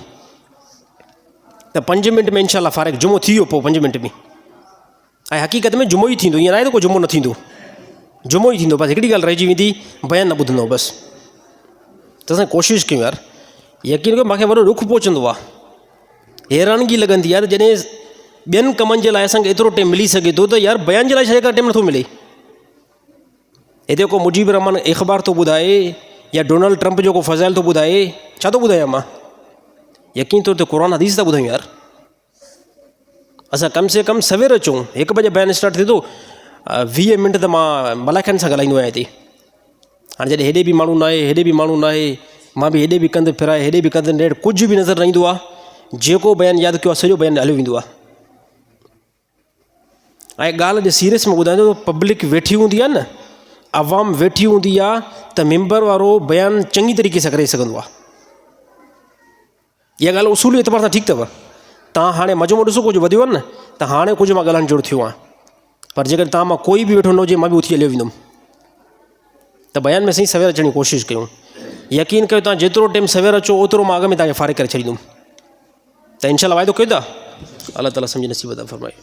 त 5 मिंट में इनशा फ़ारिग जुमो थी वियो। पोइ 5 मिंट में ऐं हक़ीक़त में जुमो ई थींदो। ईअं न आहे त कोई जुमो न थींदो, जुमो ई थींदो। बसि हिकिड़ी ॻाल्हि रहिजी वेंदी, बयानु न ॿुधंदो बसि। त असां कोशिशि कयूं यार। यकीन कयो मूंखे वॾो ॾुखु पहुचंदो आहे, हैरानगी लॻंदी आहे त जॾहिं ॿियनि कमनि जे लाइ असांखे एतिरो टाइम मिली सघे थो, त यार बयान जे लाइ छा करे टाइम नथो मिले? हिते को मुजीबुर रहमान अख़बार थो ॿुधाए या डोनाल्ड ट्रंप जो को फ़ज़ाइल थो ॿुधाए, छा थो ॿुधायां मां? यकीन तौर ते क़ुरान हदीस था ॿुधायूं यार। असां कम से कम सवेर अचूं। 1 बजे बयानु स्टार्ट थिए थो, 20 मिंट त मां मलाइकनि सां ॻाल्हाईंदो आहियां हिते। हाणे जॾहिं हेॾे बि माण्हू न आहे, हेॾे बि माण्हू न आहे, मां बि हेॾे बि कंदु फिराए, हेॾे बि कंदु नेट, कुझु बि नज़र न ईंदो आहे। जेको बयानु यादि कयो आहे सॼो बयानु हलियो वेंदो आहे। ऐं ॻाल्हि अॼु सीरियस में ॿुधाईंदो, पब्लिक वेठी हूंदी आहे न, अवाम वेठी हूंदी आहे, त मेंबर वारो बयानु चङी तरीक़े सां करे सघंदो आहे। इहा ॻाल्हि उसूली एतबार सां ठीकु अथव। तव्हां हाणे मजमो ॾिसो कुझु वधियो आहे न, त हाणे कुझु मां ॻाल्हाइणु जुड़ थियो आहे। पर जेकर तव्हां मां कोई बि वेठो न हुजे, मां बि उथी हलियो वेंदुमि। त बयान में साईं सवेर अचण जी कोशिशि कयूं। यकीन कयो, तव्हां जेतिरो टाइम सवेर अचो ओतिरो मां अॻ में तव्हांखे फ़ारिग करे छॾींदुमि। त इनशाला वाइदो कयो था? अलाह ताला सम्झी नसीब अता फ़रमाए।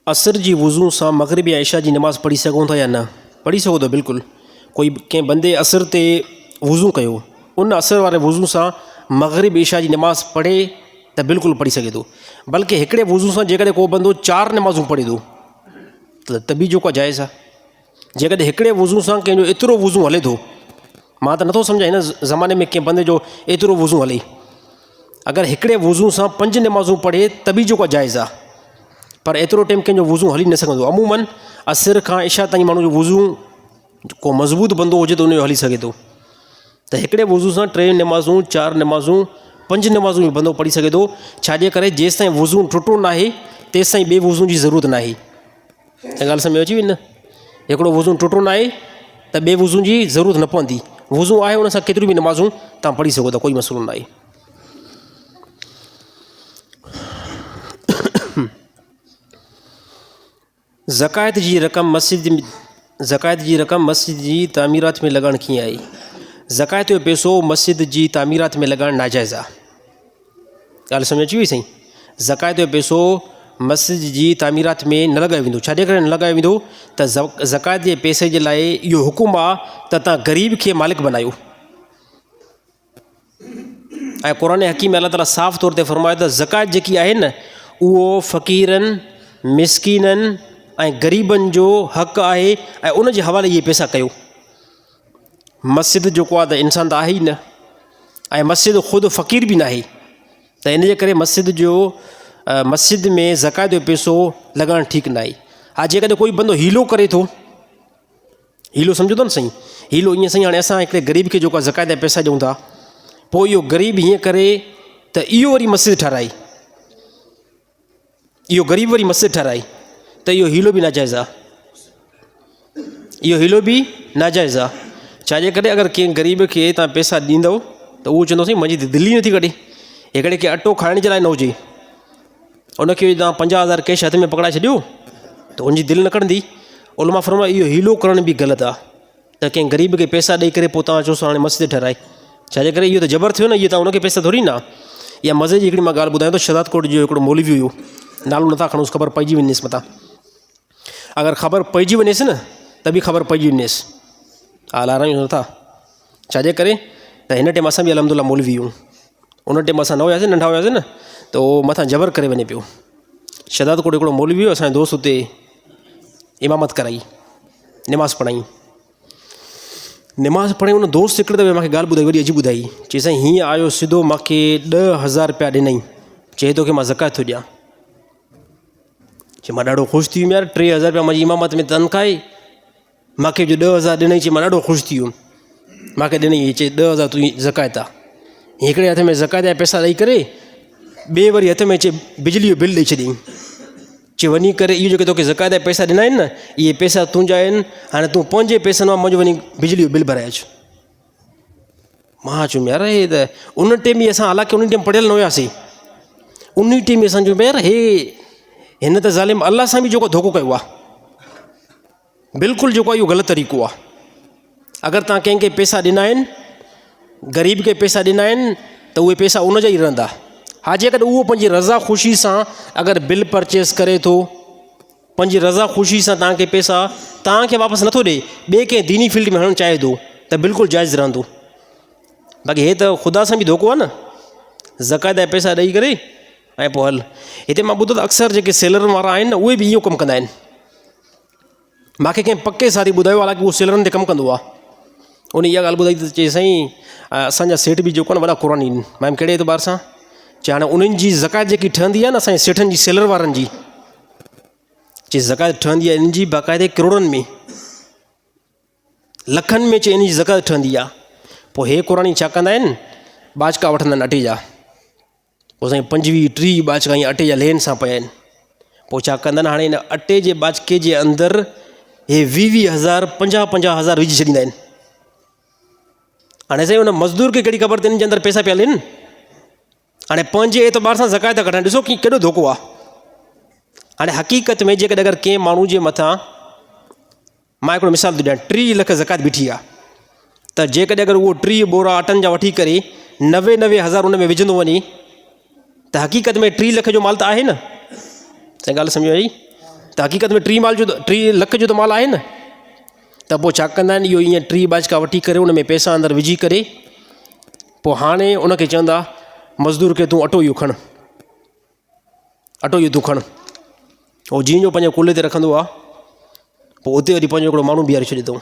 असर जी वज़ू सां मग़रिब या इशा जी नमाज़ पढ़ी सघूं था या न? पढ़ी सघो था बिल्कुलु। कोई कंहिं बंदे असर ते वज़ू कयो, उन असर वारे वज़ू सां मग़रिब इशा जी नमाज़ पढ़े त बिल्कुलु पढ़ी सघे थो। बल्कि हिकिड़े वज़ू सां जेकॾहिं को बंदो 4 नमाज़ूं पढ़े थो त बि जेको जाइज़ आहे। जेकॾहिं हिकिड़े वज़ू सां कंहिंजो एतिरो वज़ू हले थो, मां त नथो सम्झां हिन ज़माने में कंहिं बंदे जो एतिरो वज़ू हले। अगरि हिकिड़े वज़ू सां 5 नमाज़ूं पढ़े त बि जेको जाइज़ आहे, पर एतिरो टाइम कंहिंजो वज़ू हली न सघंदो। अमूमन असर खां इशा ताईं माण्हू जो वज़ू को मज़बूत बंदो हुजे त उनजो हली सघे थो। त हिकिड़े वज़ू सां 3 नमाज़ूं 4 नमाज़ूं 5 नमाज़ूं बि बंदो पढ़ी सघे थो। छाजे करे? जेसि ताईं वज़ू टुटो न आहे तेसि ताईं ॿिए वज़ू जी ज़रूरत न आहे। त ॻाल्हि सम्झ में अची वई न? हिकिड़ो वज़ू टुटो न आहे त ॿिए वज़ू जी ज़रूरत न पवंदी। वज़ू आहे, उन सां केतिरियूं बि नमाज़ूं तव्हां पढ़ी सघो था, कोई मसइलो न आहे। ज़कात जी रक़म मस्जिद जी तामीरात में लॻाइणु कीअं आहे? ज़कात जो पैसो मस्जिद जी तामीरात में लॻाइणु नाजाइज़ आहे। ॻाल्हि सम्झ अची वई साईं? ज़कात जो पैसो मस्जिद जी तामीरात में न लॻायो वेंदो। छाजे करे न लॻायो वेंदो? त ज़कात जे पैसे जे लाइ इहो हुकुम आहे त तव्हां ग़रीब खे मालिक बनायो। ऐं क़ुरान हकीम में अलाह ताला साफ़ तौर ते फ़रमायो त ज़कात जेकी आहे न, उहो फ़क़ीरनि मिसकीननि ऐं ग़रीबनि जो हक़ आहे ऐं उन जे हवाले इहे पैसा कयो। मस्जिद जेको आहे त इंसान त आहे ई न, ऐं मस्जिद ख़ुदि फ़क़ीर बि न आहे, त इन जे करे मस्जिद में ज़कात जो पैसो लॻाइणु ठीकु न आहे। हा, जेकॾहिं कोई बंदो हीलो करे थो, हीलो सम्झो था न साईं, हीलो ईअं साईं, हाणे असां हिकिड़े ग़रीब खे जेको आहे ज़कात जा पैसा ॾियूं था, पोइ इहो ग़रीब हीअं करे त इहो वरी मस्जिद ठाराए, इहो ग़रीब वरी मस्जिद ठाराए, त इहो हीलो बि नाजाइज़ आहे, इहो हीलो बि नाजाइज़ आहे। छाजे करे अगरि कंहिं ग़रीब खे तव्हां पैसा ॾींदव त उहो चवंदो साईं मुंहिंजी दिलि ई नथी कढे, हिकिड़े खे अटो खाइण जे लाइ न हुजे, उनखे तव्हां 50,000 कैश हथ में पकड़ाए छॾियो त उनजी दिलि न कढंदी। उलमा फरमाए इहो हीलो करण बि ग़लति आहे, त कंहिं ग़रीब खे पैसा ॾेई करे पोइ तव्हां चओसि हाणे मस्जिद ठाराए, छाजे करे इहो त जबर थियो न, इहो तव्हां उनखे पैसा थोरी न। इहा मज़े जी हिकिड़ी मां ॻाल्हि ॿुधायां थो, शहदाद कोट जो हिकिड़ो मौलवी हुयो, नालो नथा खणोसि, ख़बर पइजी वञेसि मथां, अगरि ख़बर पइजी वञेसि न त बि ख़बर पइजी वञेसि, हा लारायूं नथा। छाजे करे त हिन टाइम असां बि अलहमदुलिल्लाह मौलवी आहियूं, उन टाइम असां न हुयासीं, नंढा हुयासीं न, त उहो मथां जबर करे वञे पियो। शहदाद कोट हिकिड़ो मौलवी हुयो, असांजो दोस्त हुते इमामत कराई, निमाज़ पढ़ाई, निमाज़ पढ़ाई। उन दोस्त हिकिड़े दफ़े मूंखे ॻाल्हि ॿुधाई, वॾी अजीब ॿुधाई, चई साईं हीअं आयो सिधो मूंखे 10,000 रुपया ॾिनई, चए थो की मां ज़कात थो ॾियां। चई मां ॾाढो ख़ुशि थी वियुमि यार, 3,000 रुपया मुंहिंजी इमामत में तनख़्वाह आहे, मूंखे जो 10,000 ॾिनई, चई मां ॾाढो ख़ुशि थी वियुमि, मूंखे ॾिनई, चई 10,000 तुंहिंजी ज़कात आहे। हिकिड़े हथ में ज़कात जा पैसा ॾेई करे ॿिए वरी हथ में चए बिजली जो बिल ॾेई छॾियईं, चए वञी करे इहो जेके तोखे ज़कात जा पैसा ॾिना आहिनि न, इहे पैसा तुंहिंजा आहिनि, हाणे तूं पंहिंजे पैसनि मां मुंहिंजो वञी बिजली जो बिल भराए अचु। मां चयुमि यार हे त उन टाइम ई असां, हालांकि उन टाइम पढ़ियल न हुआसीं, उन टाइम ई असां चयूं यार हे हिन त ज़ालिम अलाह सां बि जेको धोखो कयो आहे, बिल्कुलु जेको आहे इहो ग़लति तरीक़ो आहे। अगरि तव्हां कंहिंखे पैसा ॾिना आहिनि, ग़रीब खे पैसा ॾिना आहिनि, त उहे पैसा उन जा ई रहंदा। हा, जेकॾहिं उहो पंहिंजी रज़ा ख़ुशी सां अगरि बिल परचेस करे थो, पंहिंजी रज़ा ख़ुशी सां तव्हांखे पैसा तव्हांखे वापसि नथो ॾिए, ॿिए कंहिं दीनी फील्ड में हलणु चाहे थो, त बिल्कुलु जाइज़ रहंदो। बाक़ी हे त ख़ुदा सां बि धोखो आहे न, ज़कात जा पैसा ॾेई करे ऐं पोइ हल। हिते मां ॿुधो त अक्सर जेके सेलरनि वारा आहिनि न, उहे बि इहो कमु कंदा आहिनि। मूंखे कंहिं पके साथी ॿुधायो, हालांकि उहो सेलरनि ते कमु कंदो आहे, उन इहा ॻाल्हि ॿुधाई त चए साईं असांजा सेठ बि जेको आहे न वॾा क़ुरानी आहिनि। मैम कहिड़े एतबार सां, चए हाणे उन्हनि जी ज़कात जेकी ठहंदी आहे न असांजे सेठनि जी सेलर वारनि जी, चए ज़कात ठहंदी आहे इन्हनि जी बाक़ाइदे करोड़नि में, लखनि में, चए इन जी ज़कात ठहंदी आहे। पोइ हे क़ुरानी छा कंदा आहिनि, बाचका वठंदा आहिनि अटे जा, पोइ साईं 25-30 बाचका ईअं अटे जा लेन सां पिया आहिनि। पोइ छा कंदा आहिनि, हाणे हिन अटे जे बाचके जे अंदरि हे 20,000 50,000 विझी छॾींदा आहिनि। हाणे साईं हुन मज़दूर खे कहिड़ी ख़बर त हिन जे अंदरि पैसा पिया हलनि, हाणे पंहिंजे एतबार सां ज़कात था कढनि, ॾिसो की केॾो धोखो आहे। हाणे हक़ीक़त में जेकॾहिं अगरि कंहिं माण्हू जे मथां, मां हिकिड़ो मिसाल थो ॾियां, 30 लख ज़कात बीठी आहे, त जेकॾहिं अगरि उहो 30 बोरा अटनि जा वठी करे 90,000 उन में विझंदो वञे, त हक़ीक़त में 30 लख जो माल त आहे न। साईं ॻाल्हि सम्झो आई, त हक़ीक़त में 30 लख जो त माल आहे न। त पोइ छा कंदा आहिनि, इहो ईअं 30 बाचका वठी करे उन में पैसा अंदरि विझी करे, पोइ हाणे उनखे चवंदा मज़दूर खे तूं अटो इहो खण, अटो इहो तूं खण। उहो जीअं जो पंहिंजे कुल्हे ते रखंदो आहे, पोइ उते वरी पंहिंजो हिकिड़ो माण्हू बीहारे छॾे थो,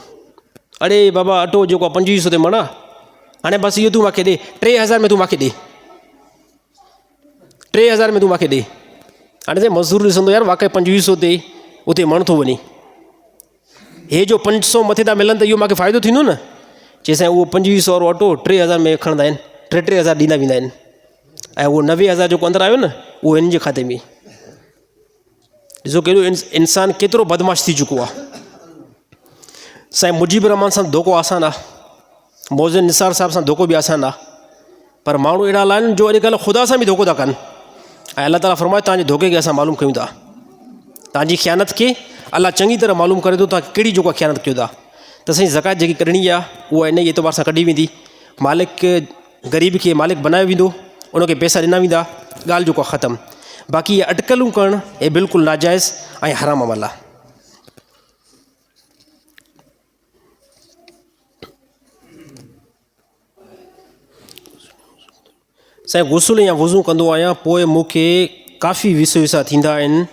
अड़े बाबा अटो जेको आहे 2500 ते मणा, हाणे बसि इहो तूं मूंखे ॾे, 3,000 में तूं मूंखे ॾे, 3,000 में तूं मूंखे ॾे। हाणे साईं मज़दूर ॾिसंदो यार वाक़ई 2500 ते उते मण थो वञे, हे जो 500 मथे था मिलनि त इहो मूंखे फ़ाइदो थींदो न। चए साईं उहो 2500 वारो अटो 3,000 में खणंदा आहिनि, 3,000 ॾींदा वेंदा आहिनि, ऐं उहो 90,000 जेको अंदरि आयो न उहो हिन जे खाते में। ॾिसो केॾो इंसानु केतिरो बदमाश थी चुको आहे। साईं मुजीबुर रहमान सां धोखो आसानु आहे, मोहसिन निसार साहिब सां धोखो बि आसानु आहे, पर माण्हू अहिड़ा आहिनि जो अॼुकल्ह ख़ुदा सां बि धोखो था कनि। ऐं अलाह ताला फरमाए तव्हांजे धोखे खे असां मालूम कयूं था, तव्हांजी ख़यानत खे अलाह चङी तरह मालूम करे थो, तव्हां कहिड़ी जेको ख़यानत कयो था। त साईं ज़कात जेकी कढणी आहे उहा इन ई एतबार सां कढी वेंदी, मालिक ग़रीब खे मालिक बनायो वेंदो, उनखे पैसा ॾिना वेंदा, ॻाल्हि जेको आहे ख़तमु। बाक़ी इहे अटकलूं करणु हे बिल्कुलु नाजाइज़ ऐं हराम अमल आहे। साईं गुस्ल या वज़ू कंदो आहियां, पोइ मूंखे काफ़ी विस विसा थींदा आहिनि,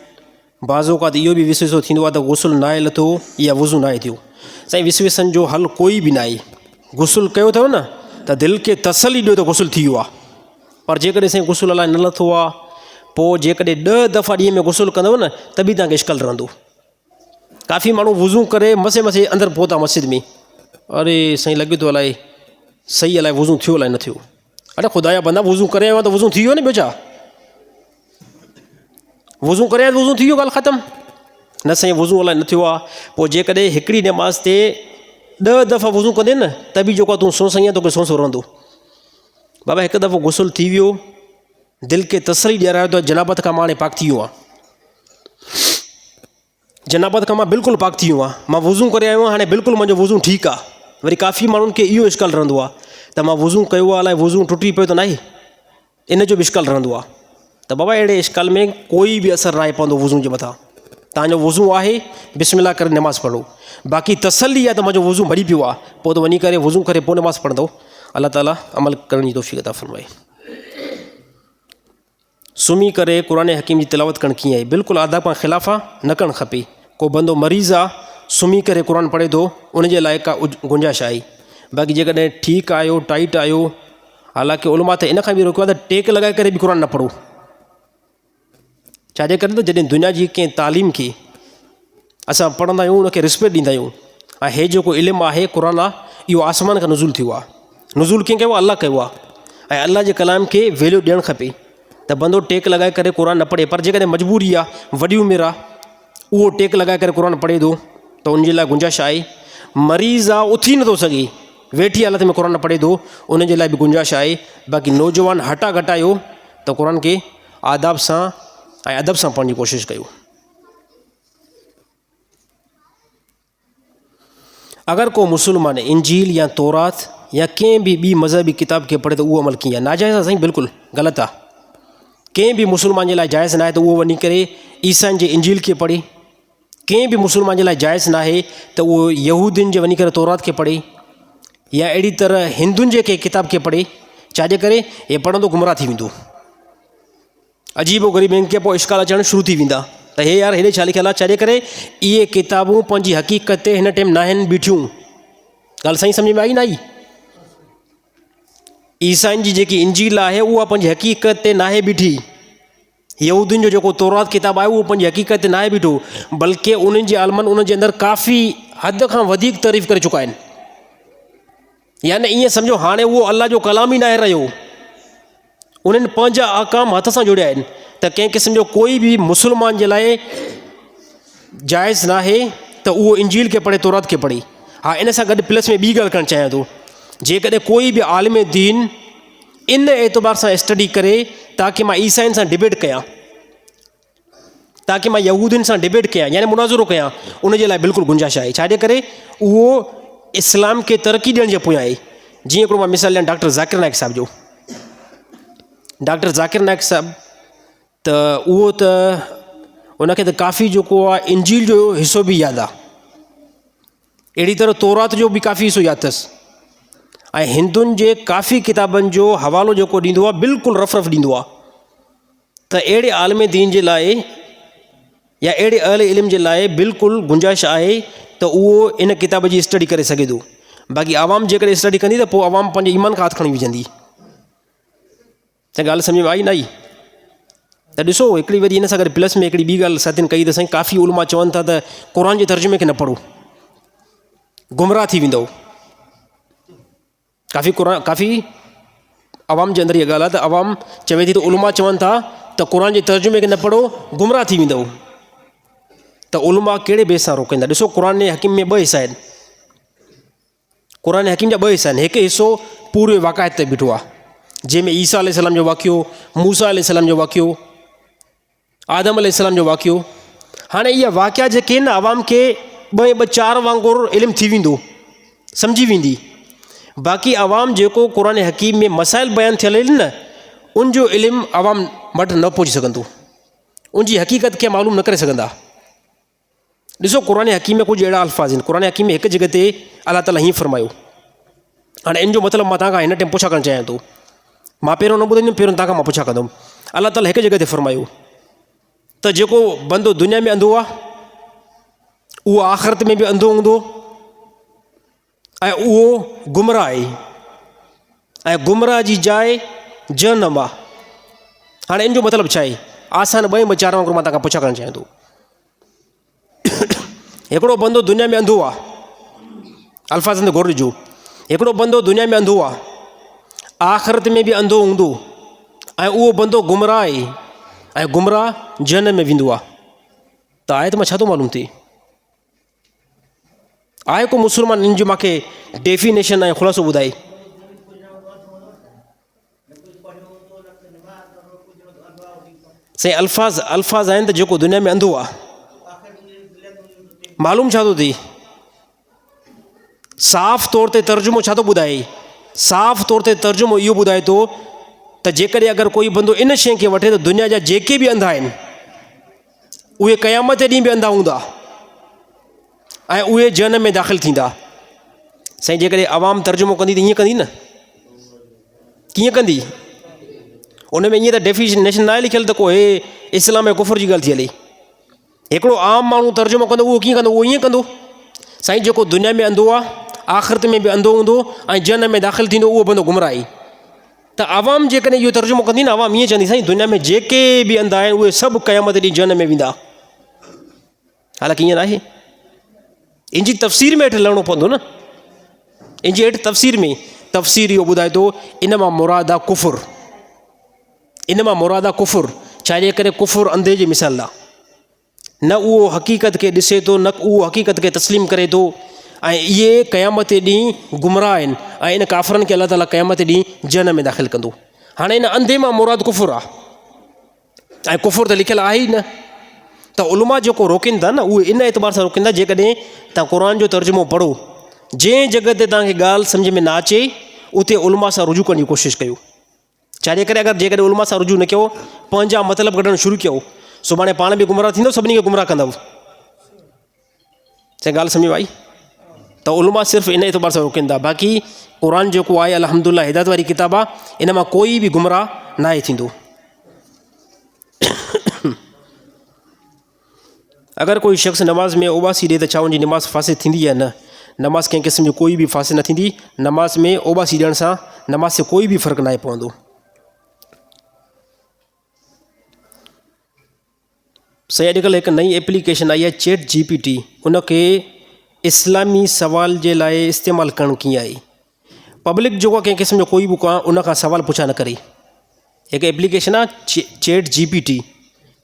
बाज़ो का इहो बि विसविसो थींदो आहे त गुसुल नाहे लथो या वज़ू नाहे थियो। साईं विसविसन जो हल कोई बि न आहे। गुसुल कयो अथव न त दिलि खे तसली ॾियो त गुसुल थी वियो आहे। पर जेकॾहिं साईं गुसुल अलाए न लथो आहे, पोइ जेकॾहिं 10 दफ़ा ॾींहं में गुसुल कंदव न त बि तव्हांखे इश्कल रहंदो। काफ़ी माण्हू वज़ू करे मसे मसे अंदरि पहुता मस्जिद में, अरे साईं लॻे थो अलाए सही अलाए वज़ू थियो अलाए न थियो। अरे ख़ुदा जा बंदा वज़ू करे आयो आहे त वज़ू थी वियो न, ॿियो छा? वज़ू करे आयो त वज़ू थी वियो, ॻाल्हि ख़तमु। न साईं वज़ू अलाए न थियो आहे, पोइ जेकॾहिं हिकिड़ी नमाज़ ते 10 दफ़ा वज़ू कंदे न त बि जेको आहे तूं सो साईं तोखे सोसो रहंदो। बाबा हिकु दफ़ो गुसुल थी वियो, दिलि खे तसली ॾियारायो त जनाबत खां मां हाणे पाक थी वियो आहे, जनाबत खां मां बिल्कुलु पाक थी वियो आहे, मां वज़ू करे आयो आहियां, हाणे बिल्कुलु मुंहिंजो वज़ू ठीकु आहे। वरी काफ़ी माण्हुनि खे इहो इश्कल रहंदो आहे त मां वज़ू कयो आहे, अलाए वज़ू टुटी पियो त न आहे, इन जो बि इश्कल रहंदो आहे। त बाबा अहिड़े इश्कल में कोई बि असरु न आहे पवंदो वज़ू जे मथां। तव्हांजो वज़ू आहे, बिस्मिल्लाह करे नमाज़ पढ़ो। बाक़ी तसली आहे त मुंहिंजो वज़ू भरी पियो आहे, पोइ त वञी करे वज़ू करे पोइ नमाज़ पढ़ंदो। अल्लाह ताला अमल करण जी तौफ़ीक़ अता फ़रमाए। सुम्ही करे क़ुर हकीम जी तिलावत करणु कीअं आहे? बिल्कुलु आदाब खां ख़िलाफ़ु आहे, न करणु खपे। को बंदो मरीज़ आहे, सुम्ही करे क़ुर पढ़े थो, उनजे लाइ का गुंजाइश आहे। बाक़ी जेकॾहिं ठीकु आहियो, टाइट आहियो, हालांकि उलमा त इन खां बि रोकियो आहे त टेक लॻाए करे बि क़ुर न पढ़ो। छाजे करे त जॾहिं दुनिया जी कंहिं तालीम खे असां पढ़ंदा आहियूं, उनखे रिस्पेक्ट ॾींदा आहियूं। ऐं हे जेको इल्मु आहे, क़ुर आहे, इहो आसमान खां नुज़ुल थियो आहे। नुज़ुल कीअं कयो आहे? अल्लाह कयो आहे। ऐं अल्लाह जे कलाम खे वैल्यू ॾियणु खपे। त बंदो टेक लॻाए करे क़ुर न पढ़े, पर जेकॾहिं मजबूरी आहे, वॾी उमिरि आहे, उहो टेक लॻाए करे क़ुर पढ़े थो त उनजे लाइ गुंजाइश आहे। मरीज़ आहे, उथी नथो सघे, वेठी हालत में क़ुर पढ़े थो, उनजे लाइ बि गुंजाइश आहे। बाक़ी नौजवान हटा घटायो त क़ुर खे आदाब सां ऐं अदब सां पढ़ण जी कोशिशि कयो। अगरि को मुस्लमान इंजील या तौरात या कंहिं बि ॿी मज़हबी किताब खे पढ़े त उहो अमल कीअं आहे? नाजाइज़ आहे साईं, बिल्कुलु ग़लति आहे। कंहिं बि मुस्लमान जे लाइ जाइज़ न आहे त उहो वञी करे ईसाइन जे इंजील खे पढ़े। कंहिं बि मुस्लमान जे लाइ जाइज़ न आहे त उहो यहूदियुनि जे वञी करे तौरात खे पढ़े, या अहिड़ी तरह हिंदुनि जे कंहिं किताब खे पढ़े। छाजे करे? हे पढ़ंदो गुमराह थी वेंदो। अजीबो ग़रीब खे पोइ इश्काल अचणु शुरू थी वेंदा त हे यार हेॾे छा लिखियलु आहे। छाजे करे? इहे किताबूं पंहिंजी हक़ीक़त ते हिन टाइम न आहिनि बीठियूं। ॻाल्हि साईं सम्झ में आई न आई? ईसाइन जी जेकी इंजील आहे उहा पंहिंजी हक़ीक़त ते न आहे बीठी। यहूदियुनि जो जेको तौरात किताबु आहे उहो पंहिंजी हक़ीक़त ते न आहे बीठो, बल्कि उन्हनि जे आलमनि उन जे अंदरि काफ़ी हद खां वधीक तारीफ़ करे चुका आहिनि। यानी ईअं सम्झो हाणे उहो अल्लाह जो कलाम ई न आहे रहियो, उन्हनि पंहिंजा अहकाम हथ सां जोड़िया आहिनि। त कंहिं क़िस्म जो कोई बि मुस्लमान जे लाइ जाइज़ न आहे त उहो इंजील खे पढ़े, तौरात खे पढ़े। हा, इन सां गॾु प्लस में ॿी ॻाल्हि करणु चाहियां थो, जेकॾहिं कोई बि आलिम दीन इन एतबार सां स्टडी करे ताकी मां ईसाइन सां डिबेट कयां, ताकी मां यहूदियुनि सां डिबेट कयां, यानी मुनाज़रो कयां, उनजे लाइ बिल्कुलु गुंजाइश आहे। छाजे करे? उहो इस्लाम खे तरक़ी ॾियण जे पोयां आहे। जीअं हिकिड़ो मां मिसाल ॾियां डॉक्टर ज़ाकिर नाइक साहिब जो। डॉक्टर ज़ाकिर नाइक साहिबु त उहो त उनखे त काफ़ी जेको आहे इंजील जो हिसो बि यादि आहे, अहिड़ी तरह तौरात जो बि काफ़ी हिसो यादि अथसि, ऐं हिंदुनि जे काफ़ी किताबनि जो हवालो जेको ॾींदो आहे बिल्कुलु रफ़ रफ़ ॾींदो आहे। त अहिड़े आलिम दीन जे लाइ या अहिड़े अहले इल्म जे लाइ बिल्कुलु गुंजाइश आहे त उहो इन किताब जी स्टडी करे सघे थो। बाक़ी आवाम जेकॾहिं स्टडी कंदी त पोइ आवाम पंहिंजे ईमान खां हथु खणी विझंदी। त ॻाल्हि सम्झ में आई न आई? त ॾिसो, हिकिड़ी वरी हिन सां गॾु प्लस में हिकिड़ी ॿी ॻाल्हि साथियुनि कई त साईं काफ़ी उलमा चवनि था त क़ुर जे तर्जुमे खे न पढ़ो, गुमराह थी वेंदव। काफ़ी अवाम जे अंदरि इहा ॻाल्हि आहे त अवाम चवे थी त उलमा चवनि था त क़ुर जे तर्जुमे खे न पढ़ो, गुमराह थी वेंदव। त उलमा कहिड़े बेस सां रोकंदा? ॾिसो, क़ुर हकीम में 2 हिसा आहिनि। क़ुर हकीम जा 2 हिसा आहिनि। हिकु हिसो पूरे वाक़ायत ते बीठो आहे, जंहिंमें ईसा अलैहिस्सलाम जो वाक़ियो, मूसा अलैहिस्सलाम जो वाक़ियो, आदम अलैहिस्सलाम जो वाक़ियो। हाणे इहा वाक़िया जेके आहिनि न, आवाम खे 2-4 वांगुरु इल्मु थी वेंदो, सम्झी वेंदी। बाक़ी आवाम जेको क़ुर हकीम में मसाइल बयानु थियल आहिनि न, उनजो इल्मु आवाम वटि न पहुची सघंदो, उनजी हक़ीक़त खे मालूम न करे सघंदा। ॾिसो, क़ुर हकीम में कुझु अहिड़ा अल्फाज़ आहिनि। क़ुर हकीम में हिकु जॻह ते अलाह ताला हीअं फरमायो। हाणे इन जो मतिलबु मां तव्हांखां हिन टाइम पुछा करणु चाहियां थो, मां पहिरियों न ॿुधाईंदुमि, पहिरियों तव्हांखां मां पुछा कंदुमि। अलाह ताला हिकु जॻह ते फरमायो त जेको बंदो दुनिया में अंधो आहे उहो आख़िरत में बि अंधो हूंदो ऐं उहो गुमराह आहे ऐं गुमराह जी जाइ जहन्नम आहे। हाणे इन जो मतिलबु छा आहे? आसान ॿ वीचार वांगुरु मां तव्हांखां पुछा करणु चाहियां थो। हिकिड़ो बंदो दुनिया में अंधो आहे, अल्फाज़नि ते गौर ॾिजो, हिकिड़ो बंदो दुनिया में अंधो आहे, आख़िरत में बि अंधो हूंदो ऐं उहो बंदो गुमराह आहे ऐं गुमराह जहन्नम में वेंदो आहे। त आयत मां छा थो मालूम थिए? आहे को मुस्लमान इन जो मूंखे डेफिनेशन ऐं ख़ुलासो ॿुधाए? साईं अल्फाज़ आहिनि त जेको दुनिया में अंधो आहे, मालूम छा थो थिए? साफ़ तौर ते तर्जुमो छा थो ॿुधाए? साफ़ तौर ते तर्जुमो इहो ॿुधाए थो त जेकॾहिं अगरि कोई बंदो इन शइ खे वठे त दुनिया जा जेके बि अंधा आहिनि उहे क़यामत ॾींहुं बि अंधा हूंदा ऐं उहे जहन्नम में दाख़िल थींदा। साईं जेकॾहिं आवाम तर्जुमो कंदी त हीअं कंदी न? कीअं कंदी? उन में ईअं त डेफिनेशन न आहे लिखियलु त को हे इस्लाम ऐं कुफर जी ॻाल्हि थी हले। हिकिड़ो आम माण्हू तर्जुमो कंदो, उहो कीअं कंदो? उहो ईअं कंदो, साईं जेको दुनिया में अंधो आहे, आख़िरत में बि अंधो हूंदो ऐं जहन्नम में दाख़िल थींदो, उहो बंदो गुमराह आहे। त आवाम जेकॾहिं इहो तर्जुमो कंदी न, आवाम ईअं चवंदी साईं दुनिया में जेके बि अंधा आहिनि उहे सभु क़यामत ॾींहुं जहन्नम में वेंदा। हालांकि ईअं न आहे। इन जी तफ़सीर में हेठि लहणो पवंदो न। इन जी हेठि तफ़सीर इहो ॿुधाए थो, इन मां मुराद आहे कुफुर, इन मां मुराद आहे कुफुर। छा जे करे कुफुर अंधे जी मिसाल आहे, न उहो हक़ीक़त खे ॾिसे थो, न उहो हक़ीक़त खे तस्लीम करे थो ऐं इहे क़यामत ॾींहुं गुमराह आहिनि ऐं इन काफ़रनि खे अलाह ताला क़यामत ॾींहुं जहन्नम में दाख़िल कंदो। हाणे इन अंधे मां मुराद कुफुर आहे ऐं कुफुर त लिखियलु आहे ई न। त उलमा जेको रोकीनि था न, उहे इन एतबार सां रोकीनि था जेकॾहिं तव्हां क़ुर जो तर्जुमो पढ़ो, जंहिं जॻह ते तव्हांखे ॻाल्हि सम्झ में न अचे उते उलमा सां रुजू करण जी कोशिशि कयो। छा जे करे अगरि जेकॾहिं उलमा सां रुजू न कयो, पंहिंजा मतिलबु कढणु शुरू कयो, सुभाणे पाण बि गुमराह थींदो, सभिनी खे गुमराह कंदव। साईं ॻाल्हि सम्झ में आई? त उलमा सिर्फ़ु इन एतबार सां रोकीनि था। बाक़ी क़ुर जेको आहे अल्हम्दुलिल्लाह हिदायत वारी किताबु आहे, इन मां कोई बि गुमराह न आहे थींदो। अगरि कोई शख़्स नमाज़ में ओबासी ॾिए त छा उनजी नमाज़ फासिद थींदी या न? नमाज़ कंहिं क़िस्म जी कोई बि फासिद न थींदी। नमाज़ में ओबासी ॾियण सां नमाज़ से कोई बि फ़र्क़ु न आहे पवंदो। साईं अॼुकल्ह हिकु नई एप्लीकेशन आई आहे चैट GPT, उनखे इस्लामी सवाल जे लाइ इस्तेमालु करणु कीअं आहे? पब्लिक जेको आहे कंहिं क़िस्म जो कोई बि उन खां सवाल पुछा न करे। हिकु एप्लीकेशन आहे चैट GPT,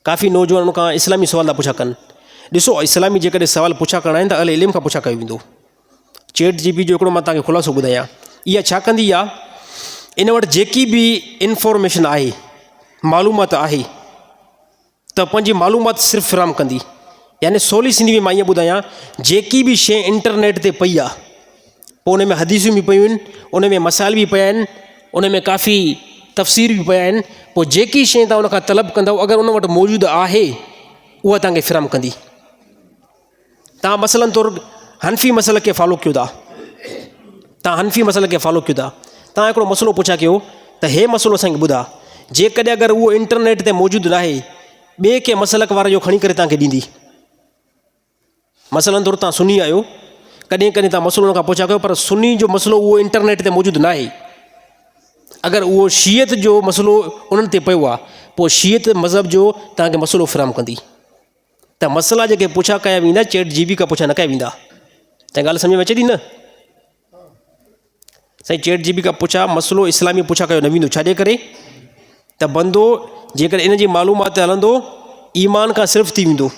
काफ़ी नौजवान उन खां इस्लामी सवाल था पुछा कनि। ॾिसो, इस्लामी जेकॾहिं सवाल पुछा करणा आहिनि त अल इल्म खां पुछा कयो वेंदो। चैट GPT जो हिकिड़ो मां तव्हांखे ख़ुलासो ॿुधायां, इहा छा कंदी आहे, इन वटि जेकी बि इंफॉर्मेशन आहे, मालूमात आहे, त पंहिंजी मालूमात सिर्फ़ु फ़राहम कंदी। यानी सवली सिंधी में मां ईअं ॿुधायां, जेकी बि शइ इंटरनेट ते पई आहे, पोइ उन में हदीसूं बि पियूं आहिनि, उन में मसाइल बि पिया आहिनि, उन में काफ़ी तफ़सीर बि पिया आहिनि, पोइ जेकी शइ तव्हां उन खां तलब कंदव, अगरि उन वटि मौजूदु आहे उहा तव्हांखे फ़राहम कंदी। तव्हां मसलन तौरु हनफ़ी मसल खे फॉलो कयो था, तव्हां हनफ़ी मसल खे फॉलो कयो था, तव्हां हिकिड़ो मसइलो पुछा कयो त हे मसइलो असांखे ॿुधा, जेकॾहिं अगरि उहो इंटरनेट ते मौजूदु न आहे, ॿिए कंहिं मसलक वारे जो खणी करे तव्हांखे ॾींदी। मसलन तौरु तव्हां सुन्नी आहियो, कॾहिं कॾहिं तव्हां मसइलो उन खां पुछा कयो, पर सुन्नी जो मसइलो उहो इंटरनेट ते मौजूदु न आहे। अगरि उहो शीयत जो मसइलो उन्हनि ते पियो आहे, पोइ शीयत मज़हब जो तव्हांखे मसइलो फ़राहम कंदी। त मसइला जेके पुछा कया वेंदा, चैट GPT खां पुछा न कया वेंदा। त ॻाल्हि सम्झ में अचे थी न? साईं चैट GPT खां पुछा मसइलो इस्लामी पुछा कयो न वेंदो। छाजे करे? त बंदो जेकॾहिं इन जी मालूमात ते हलंदो, ईमान खां सिर्फ़ु थी वेंदो।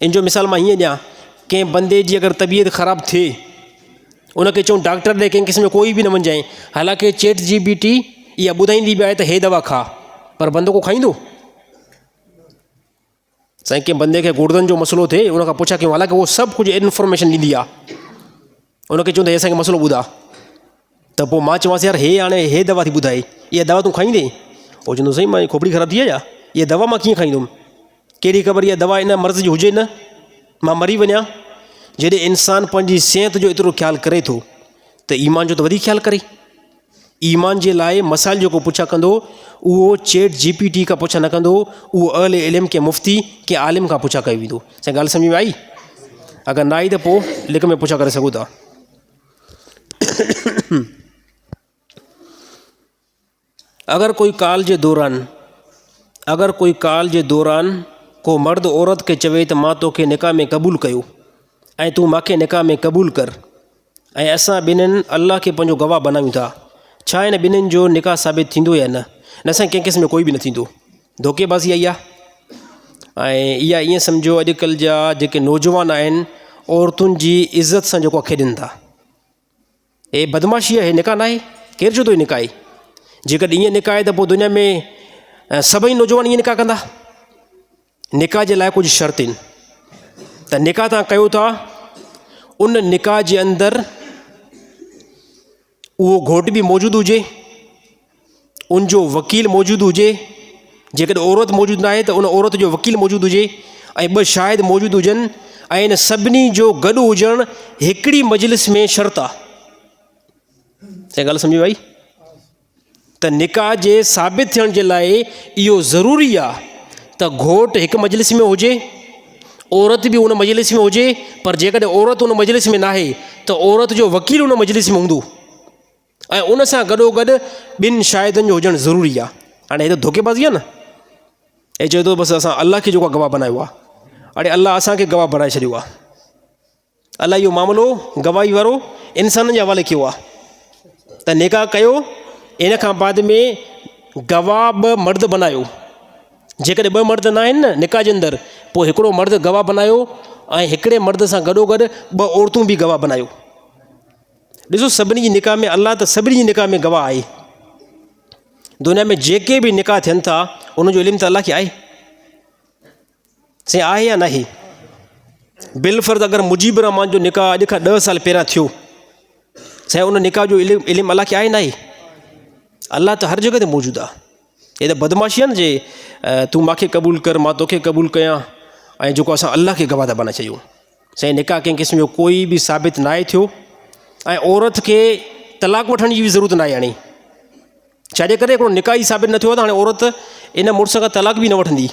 इन जो मिसाल मां हीअं ॾियां, कंहिं बंदे जी अगरि तबियत ख़राबु थिए, उनखे चऊं डॉक्टर ॾे कंहिं क़िस्म जो कोई बि न वञाए, हालांकि चैट GPT इहा ॿुधाईंदी बि आहे त हे दवा खा, पर बंदो को खाईंदो? साईं कंहिं बंदे खे गुर्दनि जो मसइलो थिए, उनखां पुछा कयूं, हालांकि उहो सभु कुझु इंफॉर्मेशन ॾींदी आहे, उनखे चऊं त हे असांखे मसइलो ॿुधा, त पोइ मां चवांसि यार हे हाणे हे दवा थी ॿुधाए, इहा दवा तूं खाईंदे? उहो चवंदो साईं मां खोपड़ी ख़राबु थी आहे छा, इहा दवा मां कीअं खाईंदुमि? कहिड़ी ख़बर इहा दवा इन मर्ज़ जी हुजे न, मां मरी वञा। जॾहिं इंसानु पंहिंजी सिहत जो एतिरो ख़्यालु करे थो, त ईमान जो त वधीक ख़्यालु करे। ईमान जे लाइ मसाइल जेको पुछा कंदो उहो चैट GPT खां पुछा न कंदो, उहो अहले इल्म के मुफ़्ती के आलिम खां पुछा कयो वेंदो। साईं ॻाल्हि सम्झ में आई? अगरि न आई त पोइ लिक में पुछा करे सघो था। अगर कोई काल जे दौरान को मर्द औरत के चवे त मां तोखे निकाह में क़बूल कयो ऐं तूं मूंखे निकाह में क़बूल कर ऐं असां ॿिन्हिनि अल्लाह खे पंहिंजो गवाह बनायूं था, छा इन ॿिन्हिनि जो निकाह साबित थींदो या न? न साईं, कंहिं क़िस्म में कोई बि न थींदो। धोखेबाज़ी आई आहे। ऐं इहा ईअं सम्झो अॼुकल्ह जा जेके नौजवान आहिनि औरतुनि जी इज़त सां जेको खेॾनि था, हे बदमाशी आहे, निकाह न आहे। केरु चयो थो निकाह आहे? जेकॾहिं ईअं निकाह आहे त पोइ दुनिया में सभई नौजवान ईअं निकाह कंदा। निकाह जे लाइ कुझु शर्त आहिनि त निकाह तव्हां कयो था, उन निकाह जे अंदरि उहो घोटु बि मौजूदु हुजे, उनजो वकील मौजूदु हुजे। जेकॾहिं औरत मौजूदु न आहे त उन औरत जो वकील मौजूदु हुजे ऐं 2 शाहिद मौजूदु हुजनि ऐं इन सभिनी जो गॾु हुजणु हिकिड़ी मजलिस में शर्त आहे। साईं ॻाल्हि सम्झ में आई? त निकाह जे साबित थियण जे लाइ इहो ज़रूरी आहे त घोटु हिकु मजलिस में हुजे, औरत बि उन मजलिस में हुजे। पर जेकॾहिं औरत उन मजलिस में न आहे त औरत जो वकील उन मजलिस में हूंदो ऐं उन सां गॾोगॾु 2 शाहिदनि जो हुजणु ज़रूरी आहे। हाणे हे त धोखेबाज़ी आहे न। हे चए थो बसि असां अल्लाह खे जेको गवाह बनायो आहे। हाणे अल्लाह असांखे गवाह बणाए छॾियो आहे। अल्लाह इहो मामिलो गवाही वारो इंसाननि जे हवाले कयो आहे त निकाह कयो, इन खां बाद में गवाह 2 मर्द बनायो। जेकॾहिं 2 मर्द न आहिनि न निकाह जे अंदरि, पोइ हिकिड़ो मर्द गवाह बनायो ऐं हिकिड़े मर्द सां गॾोगॾु 2 औरतूं बि गवाह बनायो। ॾिसो, सभिनी जी निकाह में अल्लाह त सभिनी जी निकाह में गवाह आहे। दुनिया में जेके बि निकाह थियनि था उनजो इल्मु त अल्लाह खे आहे। साईं आहे या न आहे? बिलफर्ज़ अगरि मुजीब रहमान जो निकाह अॼु खां 10 साल पहिरियां थियो, साईं उन निकाह जो इल्मु अल्लाह खे आहे न आहे? अल्लाह त हर जॻह ते मौजूदु आहे। हे त बदमाशी आहे न जे तूं मूंखे क़बूल कर, मां तोखे क़बूल कयां ऐं जेको असां अल्लाह खे गवाह था बणाए छॾियूं। साईं निकाह कंहिं क़िस्म जो कोई बि साबित न आहे थियो ऐं औरत खे तलाक वठण जी बि ज़रूरत न आहे। हाणे छाजे करे हिकिड़ो निकाह ई साबित न थियो आहे त हाणे औरत इन मुड़ुस खां तलाक बि न वठंदी।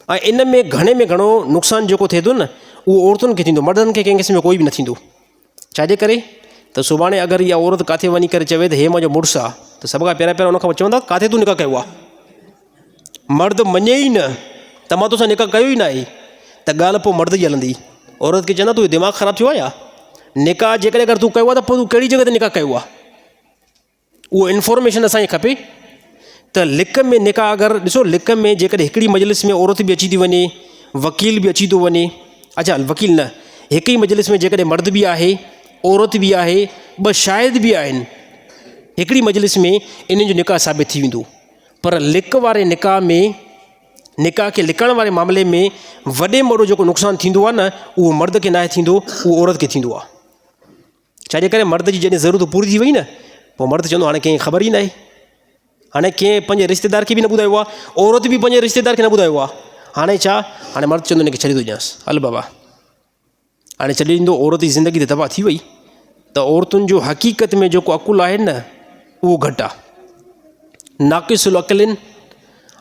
ऐं इन में घणे में घणो नुक़सानु जेको थिए थो न उहो औरतुनि खे थींदो, मर्दनि खे कंहिं क़िस्म में कोई बि न थींदो। छाजे करे त सुभाणे अगरि इहा औरत किथे वञी करे चवे त हे मुंहिंजो मुड़ुसु आहे त सभ खां पहिरियां उन खां चवंदा किथे तूं निकाह कयो आहे? मर्द मञे ई न त मां तोसां निकाह कयो ई न आहे त ॻाल्हि पोइ मर्द जी हलंदी। औरत खे चवंदा तूं दिमाग़ु ख़राबु थियो आहे या? निकाह जेकॾहिं अगरि तूं कयो आहे त पोइ तूं कहिड़ी जॻह ते निकाह कयो आहे? उहो इन्फॉर्मेशन असांखे खपे। त लिक में निकाह अगरि ॾिसो, लिक में जेकॾहिं हिकिड़ी मजलिस में औरत बि अची थी वञे, वकील बि अची थो वञे, अच्छा वकील न, हिकु ई मजलिस में जेकॾहिं मर्द बि आहे, औरत बि आहे, 2 शाहिद बि आहिनि, हिकिड़ी मजलिस में इन्हनि जो निकाह साबित थी वेंदो। पर लिक वारे निकाह में, निकाह खे लिकण वारे मामले में वॾे में वॾो जेको नुक़सानु थींदो आहे न उहो मर्द खे न थींदो, उहो औरत खे थींदो आहे। छाजे करे मर्द जी जॾहिं ज़रूरत पूरी थी वई न पोइ मर्द चवंदो हाणे कंहिं ख़बर ई न आहे। हाणे कंहिं पंहिंजे रिश्तेदार खे बि न ॿुधायो आहे, औरत बि पंहिंजे रिश्तेदार खे न ॿुधायो आहे। हाणे छा, हाणे मर्द चवंदो हिनखे छॾे थो ॾियांसि, हल बाबा। हाणे छॾे ॾींदो, औरत जी ज़िंदगी त तबाह थी वई। त औरतुनि जो हक़ीक़त में जेको अकुलु आहे न उहो घटि आहे, नाक़िसुल अक़लिन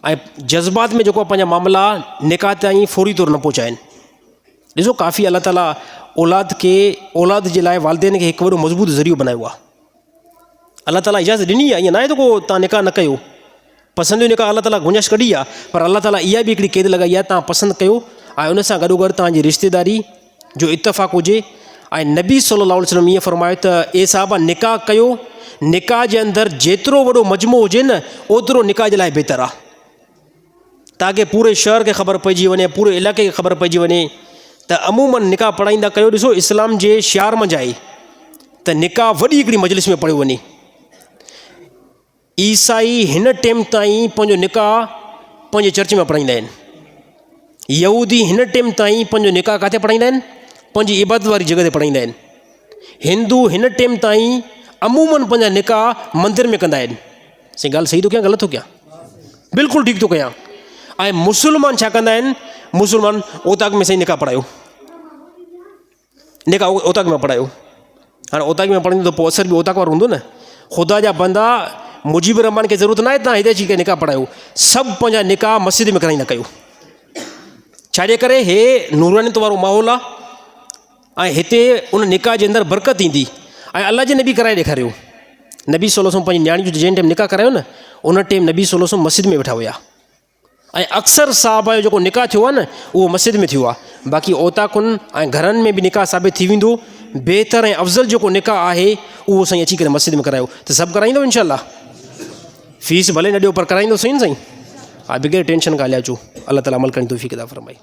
ऐं जज़्बात में जेको पंहिंजा मामला निकाह ताईं फौरी तौरु न पहुचाइनि। ॾिसो, काफ़ी अल्लाह ताला औलाद जे लाइ वालिदैन खे हिकु वॾो मज़बूत ज़रियो बनायो आहे। अल्लाह ताला इजाज़त ॾिनी आहे, ईअं न आहे त को तव्हां निकाह न कयो। पसंदि जो निकाह अल्लाह ताला गुंजाइश कढी आहे, पर अल्लाह ताला इहा बि हिकिड़ी क़ैद लॻाई आहे तव्हां पसंदि कयो ऐं उन सां गॾोगॾु तव्हांजी रिश्तेदारी जो इतफ़ाक़ हुजे। ऐं नबी सल्लल्लाहु अलैहि वसल्लम ईअं फ़रमायो त ए साहबा निकाह कयो, निकाह जे अंदरि जेतिरो वॾो मजमो हुजे न ओतिरो निकाह जे लाइ बहितरु आहे, ताकी पूरे शहर खे ख़बर पइजी वञे, पूरे इलाइक़े खे ख़बर पइजी वञे त अमूमन निकाह पढ़ाईंदा कयो। ॾिसो, इस्लाम जे शियार मंझि आहे त निकाह वॾी हिकिड़ी मजलिस में पढ़ियो वञे। ईसाई हिन टाइम ताईं पंहिंजो निकाह पंहिंजे चर्च में पढ़ाईंदा आहिनि, यहूदी हिन टाइम ताईं पंहिंजो निकाह किथे पढ़ाईंदा आहिनि? पंहिंजी इबादत वारी जॻह ते पढ़ाईंदा आहिनि। हिंदू हिन टाइम ताईं अमूमन पंहिंजा निकाह मंदर में कंदा आहिनि। साईं ॻाल्हि सही थो कयां, ग़लति थो कयां? बिल्कुलु ठीकु थो कयां। ऐं मुस्लमान छा कंदा आहिनि? मुस्लमान ओताक में साईं निकाह पढ़ायो, निकाह ओताक में पढ़ायो। हाणे ओताक में पढ़ाईंदो त पोइ असर बि ओताक वारो हूंदो न। ख़ुदा जा बंदा मुजीब रहमान खे ज़रूरत न आहे तव्हां हिते अची करे निकाह पढ़ायो, सभु पंहिंजा निकाह मस्जिद में कराईंदा कयो। छाजे करे हे नूरानियत वारो माहौल आहे ऐं हिते उन निकाह जे अंदरि बरकत ईंदी। ऐं अल्लाह जे नबी कराए ॾेखारियो, नबी सल्लल्लाहु अलैहि वसल्लम पंहिंजी नियाणी जो जंहिं टाइम निकाह करायो न, उन टाइम नबी सल्लल्लाहु अलैहि वसल्लम मस्जिद में वेठा हुया ऐं अक्सर साहबा जो जेको निकाह थियो आहे न उहो मस्जिद में थियो आहे। बाक़ी ओताकुनि ऐं घरनि में बि निकाह साबित थी वेंदो। बहितर ऐं अफ़ज़ल जेको निकाह आहे उहो साईं अची करे मस्जिद में करायो। त सभु कराईंदो इंशाअल्लाह, फीस भले न ॾियो पर कराईंदो सही न साईं। हा, बग़ैर टेंशन खां हलिया अचो। अल्लाह ताला अमल करण जी तौफ़ीक़ अता फ़रमाए।